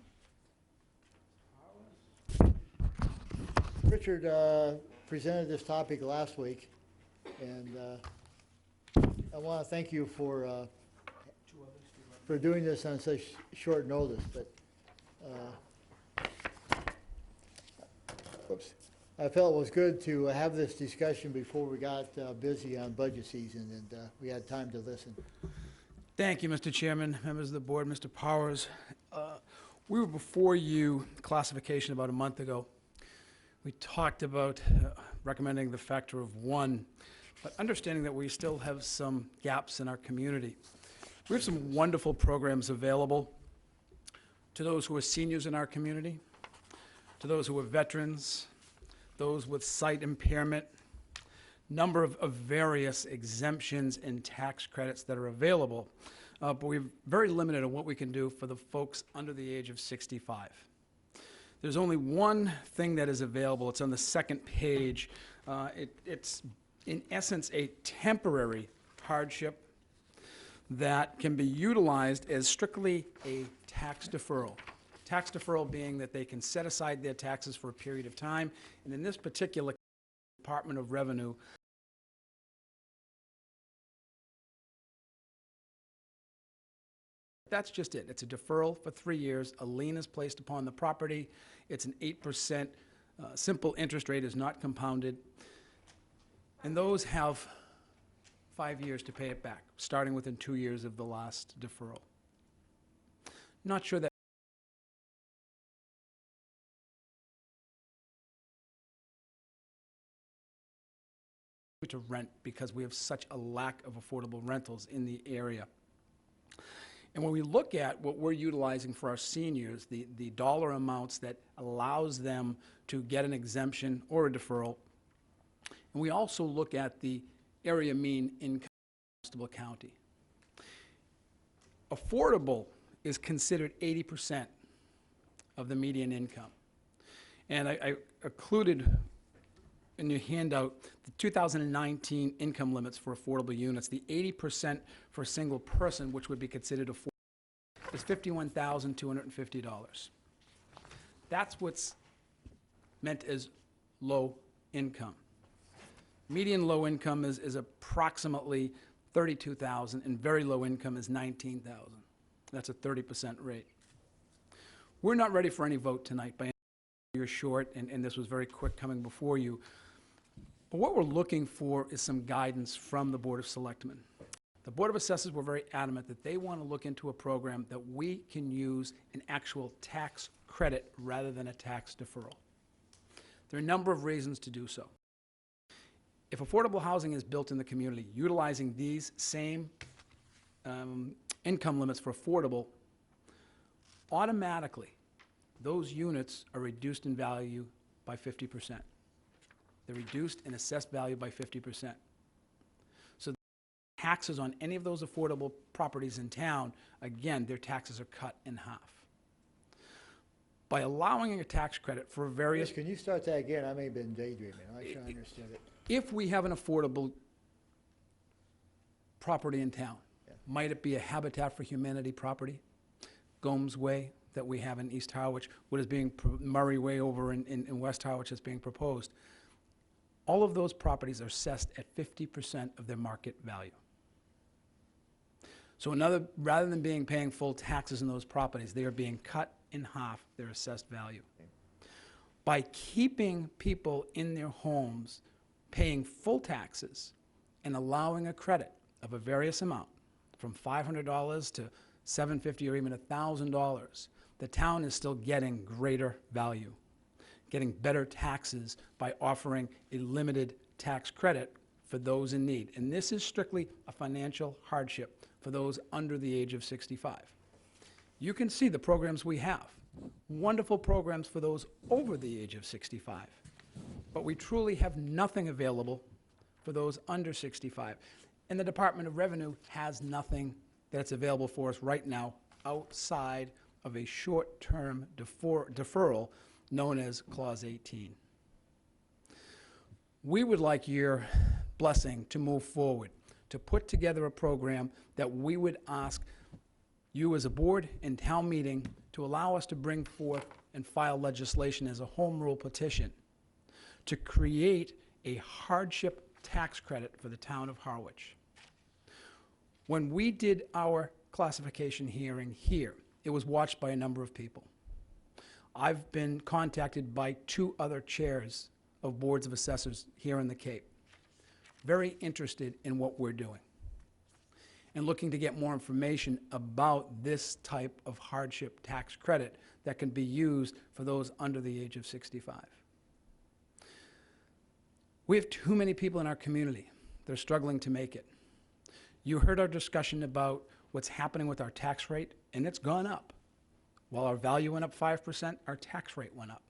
Richard presented this topic last week, and I want to thank you for doing this on such short notice. But whoops, I felt it was good to have this discussion before we got busy on budget season, and we had time to listen. Thank you, Mr. Chairman, members of the board, Mr. Powers. We were before you, classification, about a month ago. We talked about recommending the factor of 1, but understanding that we still have some gaps in our community. We have some wonderful programs available to those who are seniors in our community, to those who are veterans, those with sight impairment, number of various exemptions and tax credits that are available, but we're very limited on what we can do for the folks under the age of 65. There's only one thing that is available. It's on the second page. It's, in essence, a temporary hardship that can be utilized as strictly a tax deferral. Tax deferral being that they can set aside their taxes for a period of time, and in this particular Department of Revenue, that's just it. It's a deferral for 3 years. A lien is placed upon the property. It's an 8% simple interest rate, is not compounded. And those have 5 years to pay it back, starting within 2 years of the last deferral. Not sure that to rent because we have such a lack of affordable rentals in the area. And when we look at what we're utilizing for our seniors, the dollar amounts that allows them to get an exemption or a deferral, and we also look at the area mean income in Constable County. Affordable is considered 80% of the median income. And I included in your handout the 2019 income limits for affordable units. The 80% for a single person, which would be considered affordable, is $51,250. That's what's meant as low income. Median low income is approximately $32,000, and very low income is $19,000. That's a 30% rate. We're not ready for any vote tonight by any means. You're short, and this was very quick coming before you. But what we're looking for is some guidance from the Board of Selectmen. The Board of Assessors were very adamant that they want to look into a program that we can use an actual tax credit rather than a tax deferral. There are a number of reasons to do so. If affordable housing is built in the community, utilizing these same income limits for affordable, automatically those units are reduced in value by 50%. They're reduced in assessed value by 50%. So taxes on any of those affordable properties in town, again, their taxes are cut in half. By allowing a tax credit for various... Can you start that again? I may have been daydreaming. I'm not sure I understood it. If we have an affordable property in town, might it be a Habitat for Humanity property? Gomes Way that we have in East Harwich, what is being, Murray Way over in West Harwich is being proposed. All of those properties are assessed at 50% of their market value. So rather than paying full taxes on those properties, they are being cut in half their assessed value. By keeping people in their homes paying full taxes and allowing a credit of a various amount, from $500 to $750 or even $1,000, the town is still getting greater value, getting better taxes by offering a limited tax credit for those in need. And this is strictly a financial hardship for those under the age of 65. You can see the programs we have. Wonderful programs for those over the age of 65. But we truly have nothing available for those under 65. And the Department of Revenue has nothing that's available for us right now outside of a short-term deferral known as Clause 18. We would like your blessing to move forward, to put together a program that we would ask you as a board and town meeting to allow us to bring forth and file legislation as a home rule petition to create a hardship tax credit for the town of Harwich. When we did our classification hearing here, it was watched by a number of people. I've been contacted by 2 other chairs of boards of assessors here in the Cape, very interested in what we're doing and looking to get more information about this type of hardship tax credit that can be used for those under the age of 65. We have too many people in our community that are struggling to make it. You heard our discussion about what's happening with our tax rate, and it's gone up. While our value went up 5%, our tax rate went up.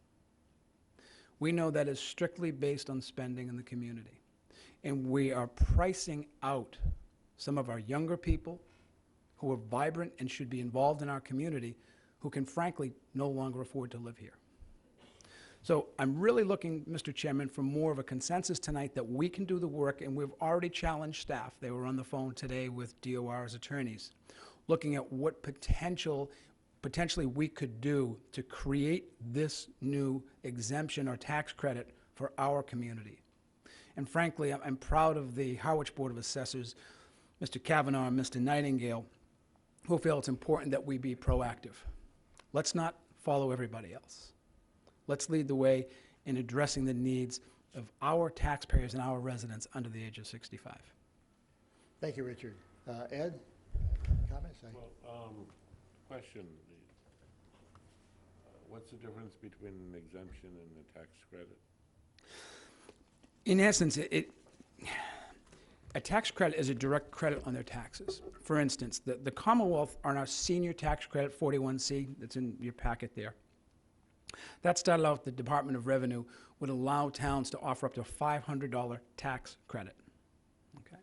We know that is strictly based on spending in the community. And we are pricing out some of our younger people who are vibrant and should be involved in our community who can frankly no longer afford to live here. So I'm really looking, Mr. Chairman, for more of a consensus tonight that we can do the work, and we've already challenged staff. They were on the phone today with DOR's attorneys, looking at what potentially we could do to create this new exemption or tax credit for our community. And frankly, I'm proud of the Harwich Board of Assessors, Mr. Kavanaugh and Mr. Nightingale, who feel it's important that we be proactive. Let's not follow everybody else. Let's lead the way in addressing the needs of our taxpayers and our residents under the age of 65. Thank you, Richard. Ed, comments? Well, question, what's the difference between an exemption and a tax credit? In essence, a tax credit is a direct credit on their taxes. For instance, the Commonwealth on our senior tax credit, 41C, that's in your packet there. That started out, the Department of Revenue would allow towns to offer up to a $500 tax credit. Okay.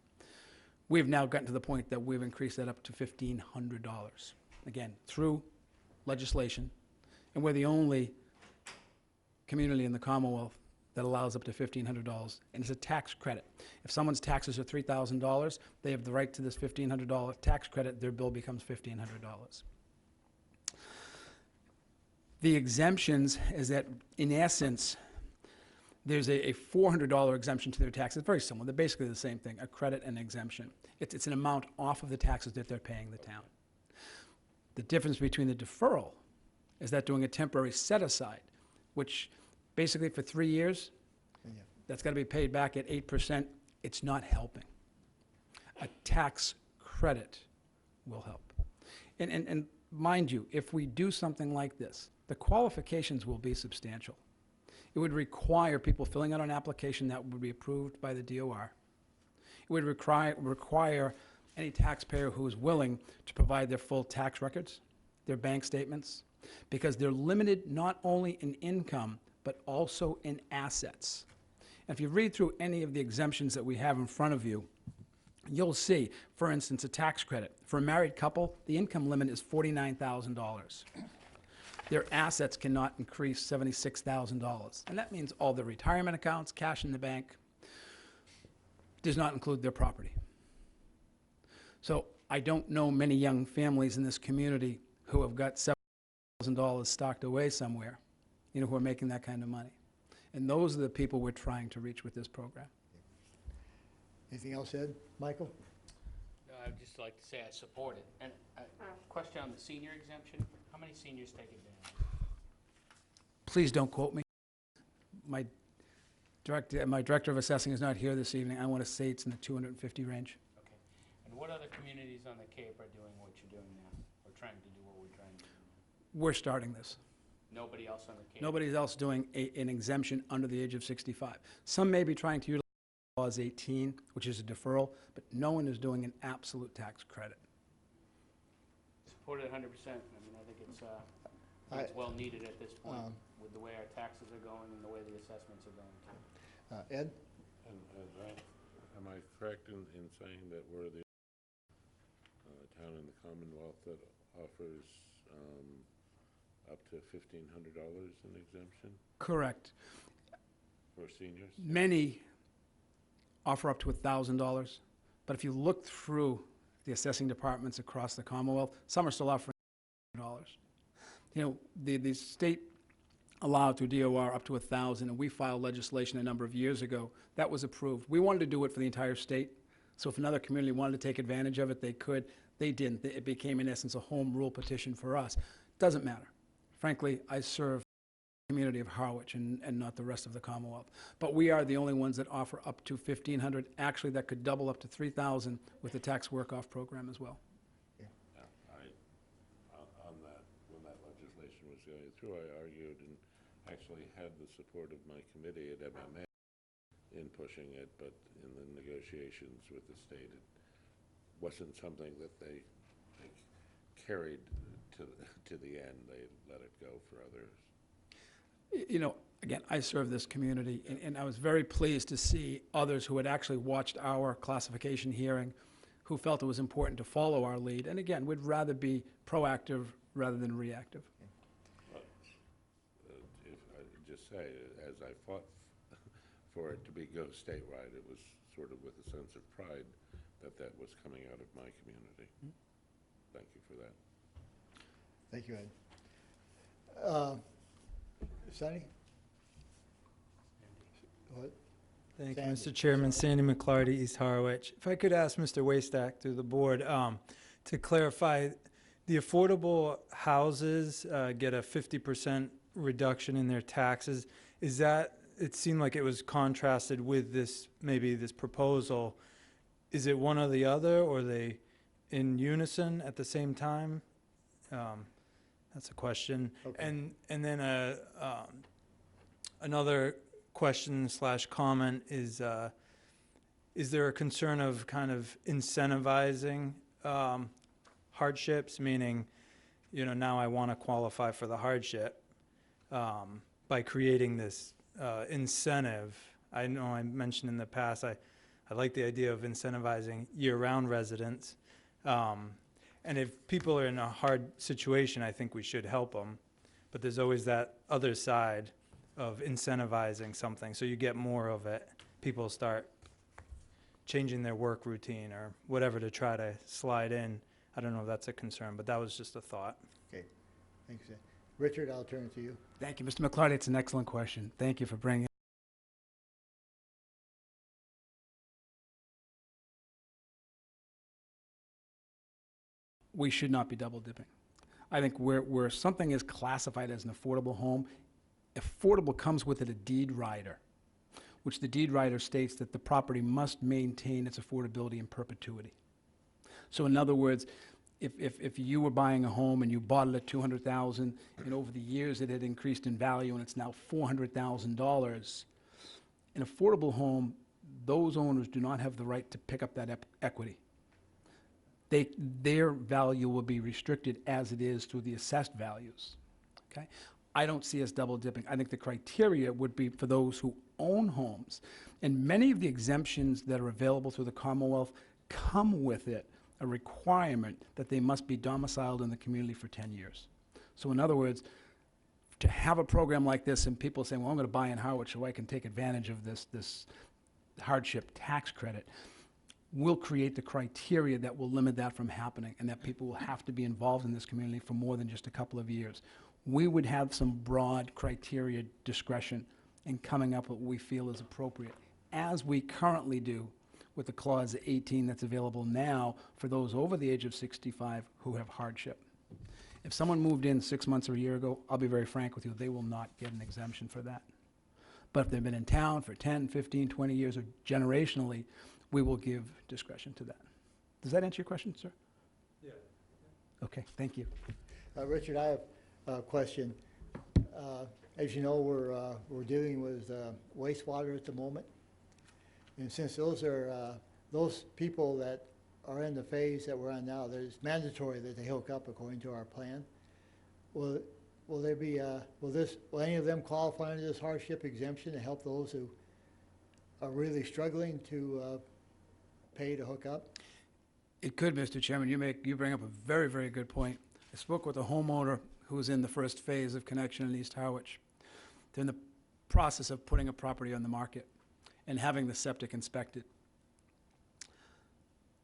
We've now gotten to the point that we've increased that up to $1,500, again, through legislation, and we're the only community in the Commonwealth that allows up to $1,500, and it's a tax credit. If someone's taxes are $3,000, they have the right to this $1,500 tax credit. Their bill becomes $1,500. The exemptions is that, in essence, there's a $400 exemption to their taxes. Very similar. They're basically the same thing, a credit and exemption. It's an amount off of the taxes that they're paying the town. The difference between the deferral is that doing a temporary set-aside, which basically for 3 years, that's got to be paid back at 8%. It's not helping. A tax credit will help. And mind you, if we do something like this, the qualifications will be substantial. It would require people filling out an application that would be approved by the DOR. It would require any taxpayer who is willing to provide their full tax records, their bank statements, because they're limited not only in income, but also in assets. And if you read through any of the exemptions that we have in front of you, you'll see, for instance, a tax credit. For a married couple, the income limit is $49,000. Their assets cannot increase $76,000. And that means all their retirement accounts, cash in the bank, does not include their property. So I don't know many young families in this community who have got $7,000 stocked away somewhere, who are making that kind of money. And those are the people we're trying to reach with this program. Anything else, Ed? Michael? I'd just like to say I support it. And a question on the senior exemption, how many seniors take advantage? Please don't quote me. My director of assessing is not here this evening. I want to say it's in the 250 range. Okay. And what other communities on the Cape are doing what you're doing now, or trying to do what we're trying to do now? We're starting this. Nobody else on the Cape? Nobody else doing an exemption under the age of 65. Some may be trying to utilize Clause 18, which is a deferral, but no one is doing an absolute tax credit. Support it 100%. I mean, I think it's well needed at this point with the way our taxes are going and the way the assessments are going too. Ed? Am I correct in saying that we're the town in the Commonwealth that offers up to $1,500 in exemption? Correct. For seniors? Many offer up to $1,000, but if you look through the assessing departments across the Commonwealth, some are still offering $1,000. The state allowed through DOR up to $1,000, and we filed legislation a number of years ago. That was approved. We wanted to do it for the entire state, so if another community wanted to take advantage of it, they could. They didn't. It became, in essence, a home rule petition for us. Doesn't matter. Frankly, I serve the community of Harwich and not the rest of the Commonwealth. But we are the only ones that offer up to $1,500. Actually, that could double up to $3,000 with the tax work-off program as well. On that, when that legislation was going through, I argued and actually had the support of my committee at MMA in pushing it, but in the negotiations with the state, it wasn't something that they carried to the end. They let it go for others. Again, I serve this community, and I was very pleased to see others who had actually watched our classification hearing who felt it was important to follow our lead. And again, we'd rather be proactive rather than reactive. Just say, as I fought for it to go statewide, it was sort of with a sense of pride that that was coming out of my community. Thank you for that. Thank you, Ed. Sonny? What? Thank you, Sandy. Mr. Chairman. Sandy McClarty, East Harwich. If I could ask Mr. Waystack through the board to clarify, the affordable houses get a 50% reduction in their taxes. Is that, it seemed like it was contrasted with this, maybe this proposal. Is it one or the other, or are they in unison at the same time? That's a question. Okay. And then another question slash comment is there a concern of kind of incentivizing hardships, meaning, you know, now I want to qualify for the hardship by creating this incentive? I know I mentioned in the past, I like the idea of incentivizing year-round residents. And if people are in a hard situation, I think we should help them. But there's always that other side of incentivizing something, so you get more of it. People start changing their work routine or whatever to try to slide in. I don't know if that's a concern, but that was just a thought. Okay, thanks, Ed. Richard, I'll turn it to you. Thank you, Mr. McClarty. It's an excellent question. Thank you for bringing it. We should not be double dipping. I think where something is classified as an affordable home, affordable comes with it a deed rider, which the deed rider states that the property must maintain its affordability in perpetuity. So in other words, if you were buying a home and you bought it at $200,000 and over the years it had increased in value and it's now $400,000, an affordable home, those owners do not have the right to pick up that equity. Their value will be restricted as it is through the assessed values. Okay? I don't see us double dipping. I think the criteria would be for those who own homes. And many of the exemptions that are available through the Commonwealth come with it a requirement that they must be domiciled in the community for 10 years. So in other words, to have a program like this and people saying, well, I'm going to buy in Harwich so I can take advantage of this hardship tax credit, will create the criteria that will limit that from happening, and that people will have to be involved in this community for more than just a couple of years. We would have some broad criteria discretion in coming up with what we feel is appropriate, as we currently do with the Clause 18 that's available now for those over the age of 65 who have hardship. If someone moved in 6 months or a year ago, I'll be very frank with you, they will not get an exemption for that. But if they've been in town for 10, 15, 20 years, or generationally, we will give discretion to that. Does that answer your question, sir? Yeah. Okay, thank you. Richard, I have a question. As you know, we're dealing with wastewater at the moment. And since those are those people that are in the phase that we're on now, it's mandatory that they hook up according to our plan. Will there be will any of them qualify under this hardship exemption to help those who are really struggling to pay to hook up? It could, Mr. Chairman. You bring up a very, very good point. I spoke with a homeowner who was in the first phase of connection in East Harwich. They're in the process of putting a property on the market and having the septic inspected.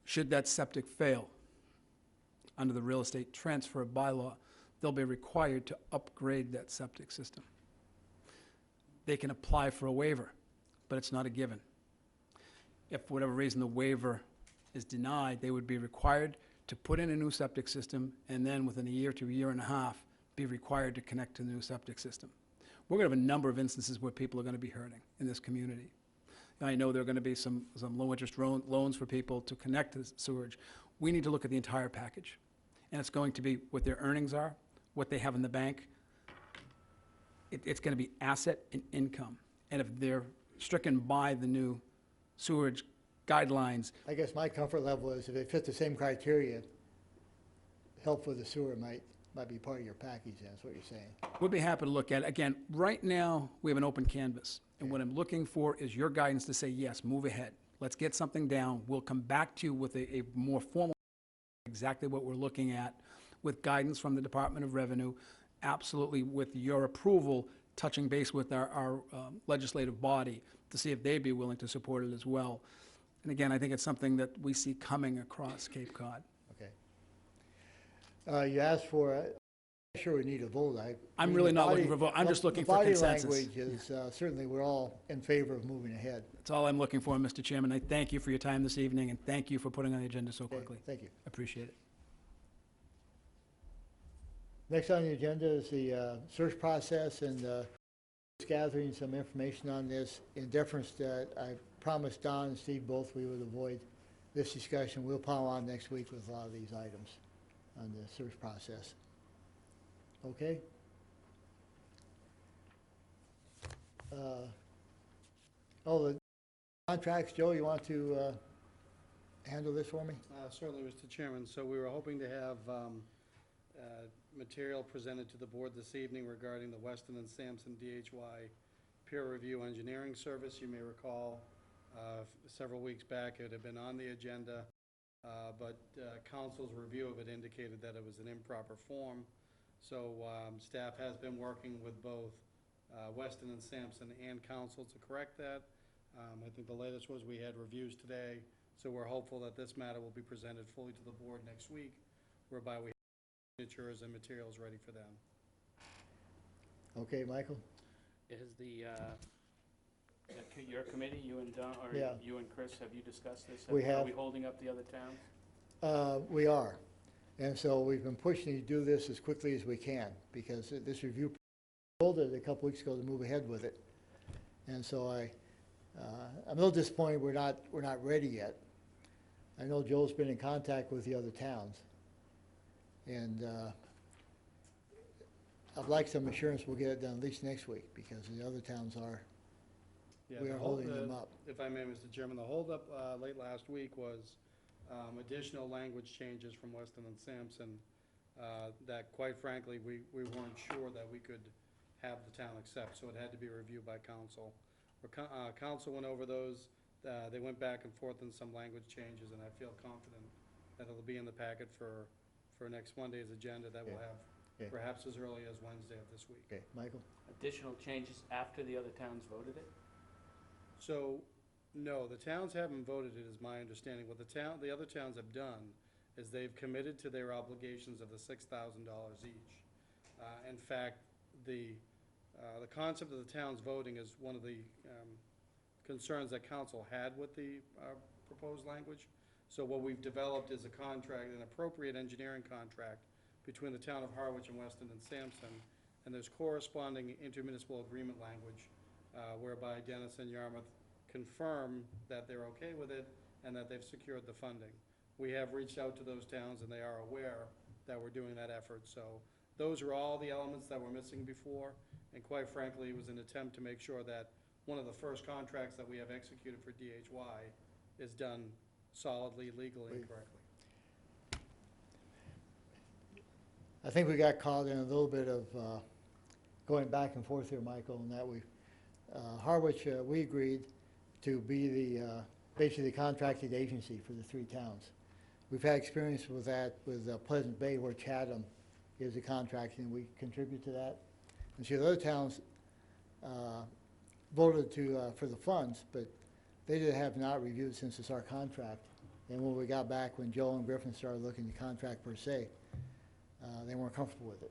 Should that septic fail, under the real estate transfer bylaw, they'll be required to upgrade that septic system. They can apply for a waiver, but it's not a given. If for whatever reason the waiver is denied, they would be required to put in a new septic system, and then within a year to a year and a half, be required to connect to the new septic system. We're going to have a number of instances where people are going to be hurting in this community. I know there are going to be some low-interest loans for people to connect to sewage. We need to look at the entire package, and it's going to be what their earnings are, what they have in the bank. It's going to be asset and income, and if they're stricken by the new sewage guidelines. I guess my comfort level is if they fit the same criteria, help with the sewer might be part of your package. That's what you're saying. We'll be happy to look at it. Again, right now, we have an open canvas. And what I'm looking for is your guidance to say, yes, move ahead. Let's get something down. We'll come back to you with a more formal, exactly what we're looking at, with guidance from the Department of Revenue, absolutely with your approval touching base with our legislative body to see if they'd be willing to support it as well. And again, I think it's something that we see coming across Cape Cod. Okay. You asked for, I'm sure we need a vote. I'm mean, really the not body- looking for a vote. I'm just looking the for body consensus. language is, certainly, we're all in favor of moving ahead. That's all I'm looking for, Mr. Chairman. I thank you for your time this evening, and thank you for putting on the agenda so Okay, quickly. thank you. Appreciate it. Next on the agenda is the search process, and gathering some information on this. In deference that I promised Don and Steve both we would avoid this discussion. We'll pile on next week with a lot of these items on the search process. Okay? The contracts, Joe, you want to handle this for me? Certainly, Mr. Chairman. So we were hoping to have material presented to the board this evening regarding the Weston and Sampson DHY peer review engineering service. You may recall several weeks back it had been on the agenda, but council's review of it indicated that it was an improper form. So staff has been working with both Weston and Sampson and council to correct that. I think the latest was we had reviews today, so we're hopeful that this matter will be presented fully to the board next week, whereby we have signatures and materials ready for them. Okay, Michael? Is your committee, you and Don, or Yeah. you and Chris, have you discussed this? We Are have. we holding up the other towns? We are. And so we've been pushing to do this as quickly as we can, because this review told it a couple weeks ago to move ahead with it. And so I'm a little disappointed we're not ready yet. I know Joe's been in contact with the other towns. And I'd like some assurance we'll get it done at least next week, because the other towns are, Yeah, we the are hold- holding them up. If I may, Mr. Chairman, the holdup late last week was additional language changes from Weston and Sampson that, quite frankly, we weren't sure that we could have the town accept, so it had to be reviewed by council. Council went over those. They went back and forth on some language changes, and I feel confident that it'll be in the packet for next Monday's agenda that we'll have Okay. perhaps as early as Wednesday of this week. Okay, Michael? Additional changes after the other towns voted it? So, no, the towns haven't voted it, is my understanding. What the other towns have done is they've committed to their obligations of the $6,000 each. In fact, the concept of the towns voting is one of the concerns that council had with the proposed language. So what we've developed is a contract, an appropriate engineering contract between the town of Harwich and Weston and Sampson, and there's corresponding intermunicipal agreement language whereby Dennis and Yarmouth confirm that they're okay with it and that they've secured the funding. We have reached out to those towns, and they are aware that we're doing that effort. So those are all the elements that were missing before, and quite frankly, it was an attempt to make sure that one of the first contracts that we have executed for DHY is done solidly, legally, and correctly. I think we got caught in a little bit of going back and forth here, Michael, and that Harwich, we agreed to be the, basically the contracted agency for the three towns. We've had experience with that with Pleasant Bay, where Chatham is the contracting, we contribute to that. And so the other towns voted for the funds, but they have not reviewed since it's our contract. And when we got back, when Joe and Griffin started looking at the contract per se, they weren't comfortable with it.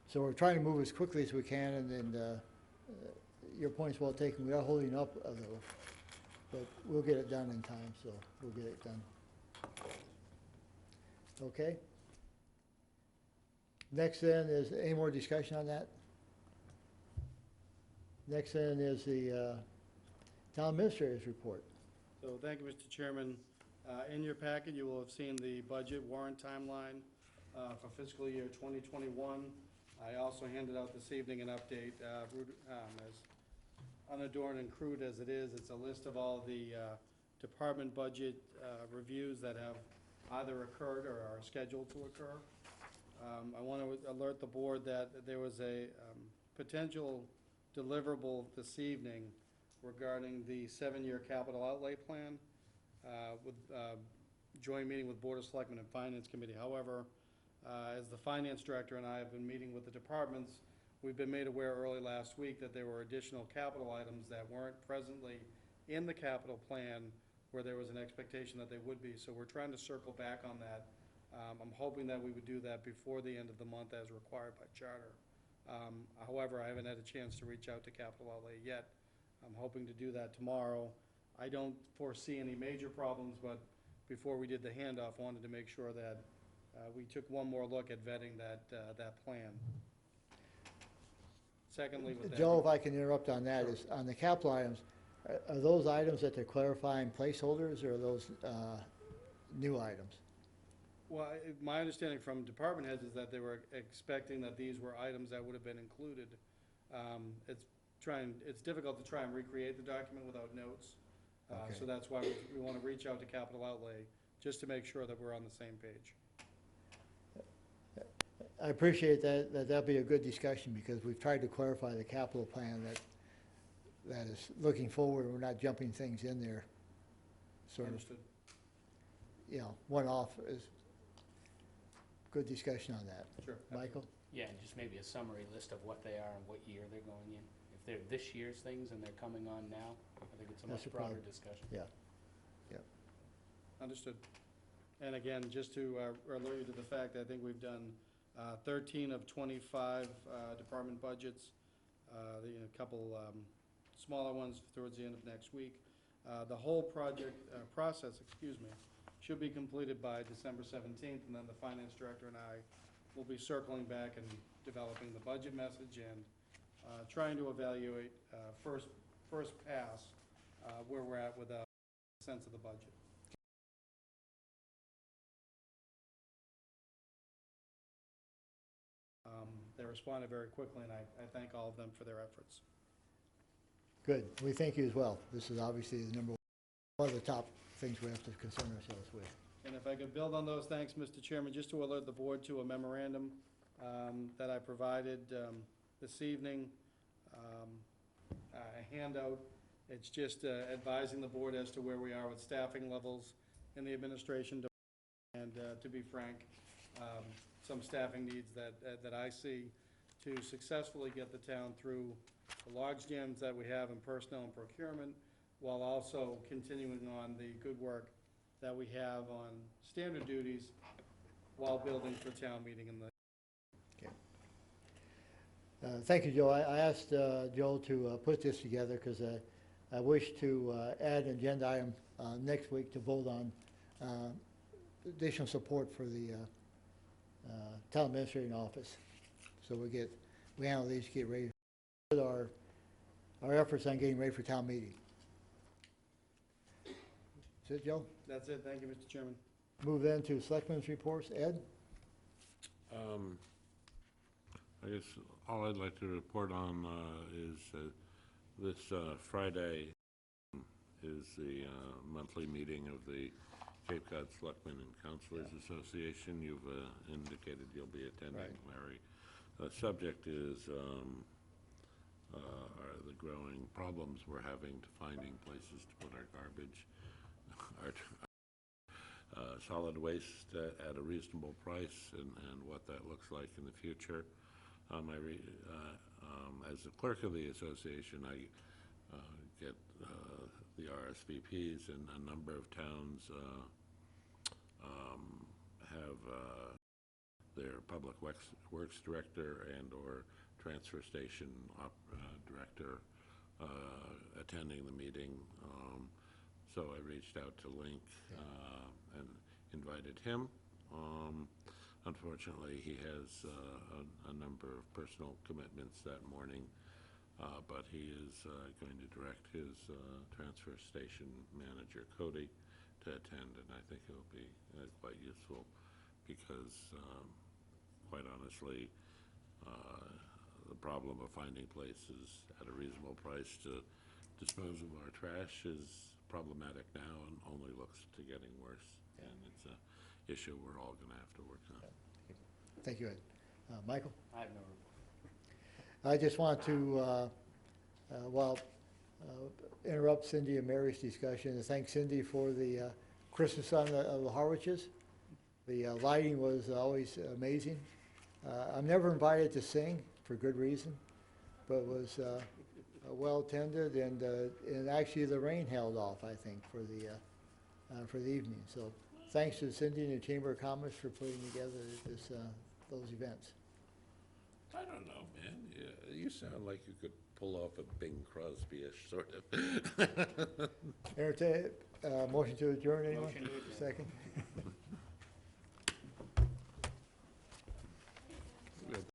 So we're trying to move as quickly as we can, and your point's well taken. We are holding up a little, but we'll get it done in time, so we'll get it done. Okay? Next then is, any more discussion on that? Next then is the town administrator's report. So thank you, Mr. Chairman. In your packet, you will have seen the budget warrant timeline for fiscal year 2021. I also handed out this evening an update, as unadorned and crude as it is. It's a list of all the department budget reviews that have either occurred or are scheduled to occur. I want to alert the board that there was a potential deliverable this evening regarding the 7-year capital outlay plan with joint meeting with Board of Selectmen and Finance Committee. However, as the Finance Director and I have been meeting with the departments, we've been made aware early last week that there were additional capital items that weren't presently in the capital plan where there was an expectation that they would be. So we're trying to circle back on that. I'm hoping that we would do that before the end of the month as required by charter. However, I haven't had a chance to reach out to Capital Outlay yet. I'm hoping to do that tomorrow. I don't foresee any major problems, but before we did the handoff, wanted to make sure that we took one more look at vetting that plan. Secondly, with that. Joe, if I can interrupt on that, is on the capital items, are those items that they're clarifying placeholders, or are those new items? Well, my understanding from department heads is that they were expecting that these were items that would have been included. It's difficult to try and recreate the document without notes. Okay. So that's why we want to reach out to Capital Outlay, just to make sure that we're on the same page. I appreciate that'll be a good discussion, because we've tried to clarify the capital plan that is looking forward, we're not jumping things in there. Sort of, Understood. one-off is good discussion on that. Sure. Michael? Yeah, and just maybe a summary list of what they are and what year they're going in. If they're this year's things and they're coming on now, I think it's a That's much the broader problem. discussion. Yeah. Understood. And again, just to alert you to the fact that I think we've done 13 of 25 department budgets, a couple smaller ones towards the end of next week. The whole project process, should be completed by December 17th, and then the finance director and I will be circling back and developing the budget message and trying to evaluate first pass where we're at with a sense of the budget. They responded very quickly, and I thank all of them for their efforts. Good. We thank you as well. This is obviously the one of the top things we have to concern ourselves with. And if I could build on those, thanks, Mr. Chairman, just to alert the board to a memorandum that I provided this evening, a handout. It's just advising the board as to where we are with staffing levels in the administration department, and to be frank, some staffing needs that I see to successfully get the town through the logs jams that we have in personnel and procurement, while also continuing on the good work that we have on standard duties while building for town meeting in the. Okay. Thank you, Joe. I asked Joe to put this together because I wish to add an agenda item next week to vote on additional support for the town administrating office. So we handle these to get ready with our efforts on getting ready for town meeting. That's it, Joe? That's it. Thank you, Mr. Chairman. Move then to Selectmen's reports. Ed? I guess all I'd like to report on is this Friday is the monthly meeting of the Cape Cod Selectmen and Councilors Association. You've indicated you'll be attending, Right. Larry. The subject is are the growing problems we're having to finding places to put our garbage, our solid waste at a reasonable price, and what that looks like in the future. As the clerk of the association, I get the RSVPs, and a number of towns have their public works director and/or transfer station director attending the meeting. So I reached out to Link and invited him. Unfortunately, he has a number of personal commitments that morning, but he is going to direct his transfer station manager, Cody, to attend, and I think it'll be quite useful because, quite honestly, the problem of finding places at a reasonable price to dispose of our trash is problematic now and only looks to getting worse, and it's an issue we're all going to have to work on. Thank you, Ed. Michael? I have no report. I just want to, interrupt Cindy and Mary's discussion and thank Cindy for the Christmas on the Harwiches. The lighting was always amazing. I'm never invited to sing, for good reason, but was well attended, and actually the rain held off, I think, for the evening. So thanks to Cindy and the Chamber of Commerce for putting together those events. I don't know, man. You sound like you could pull off a Bing Crosby-ish sort of. Entertain, motion to adjourn, anyone? Motion to adjourn. Second?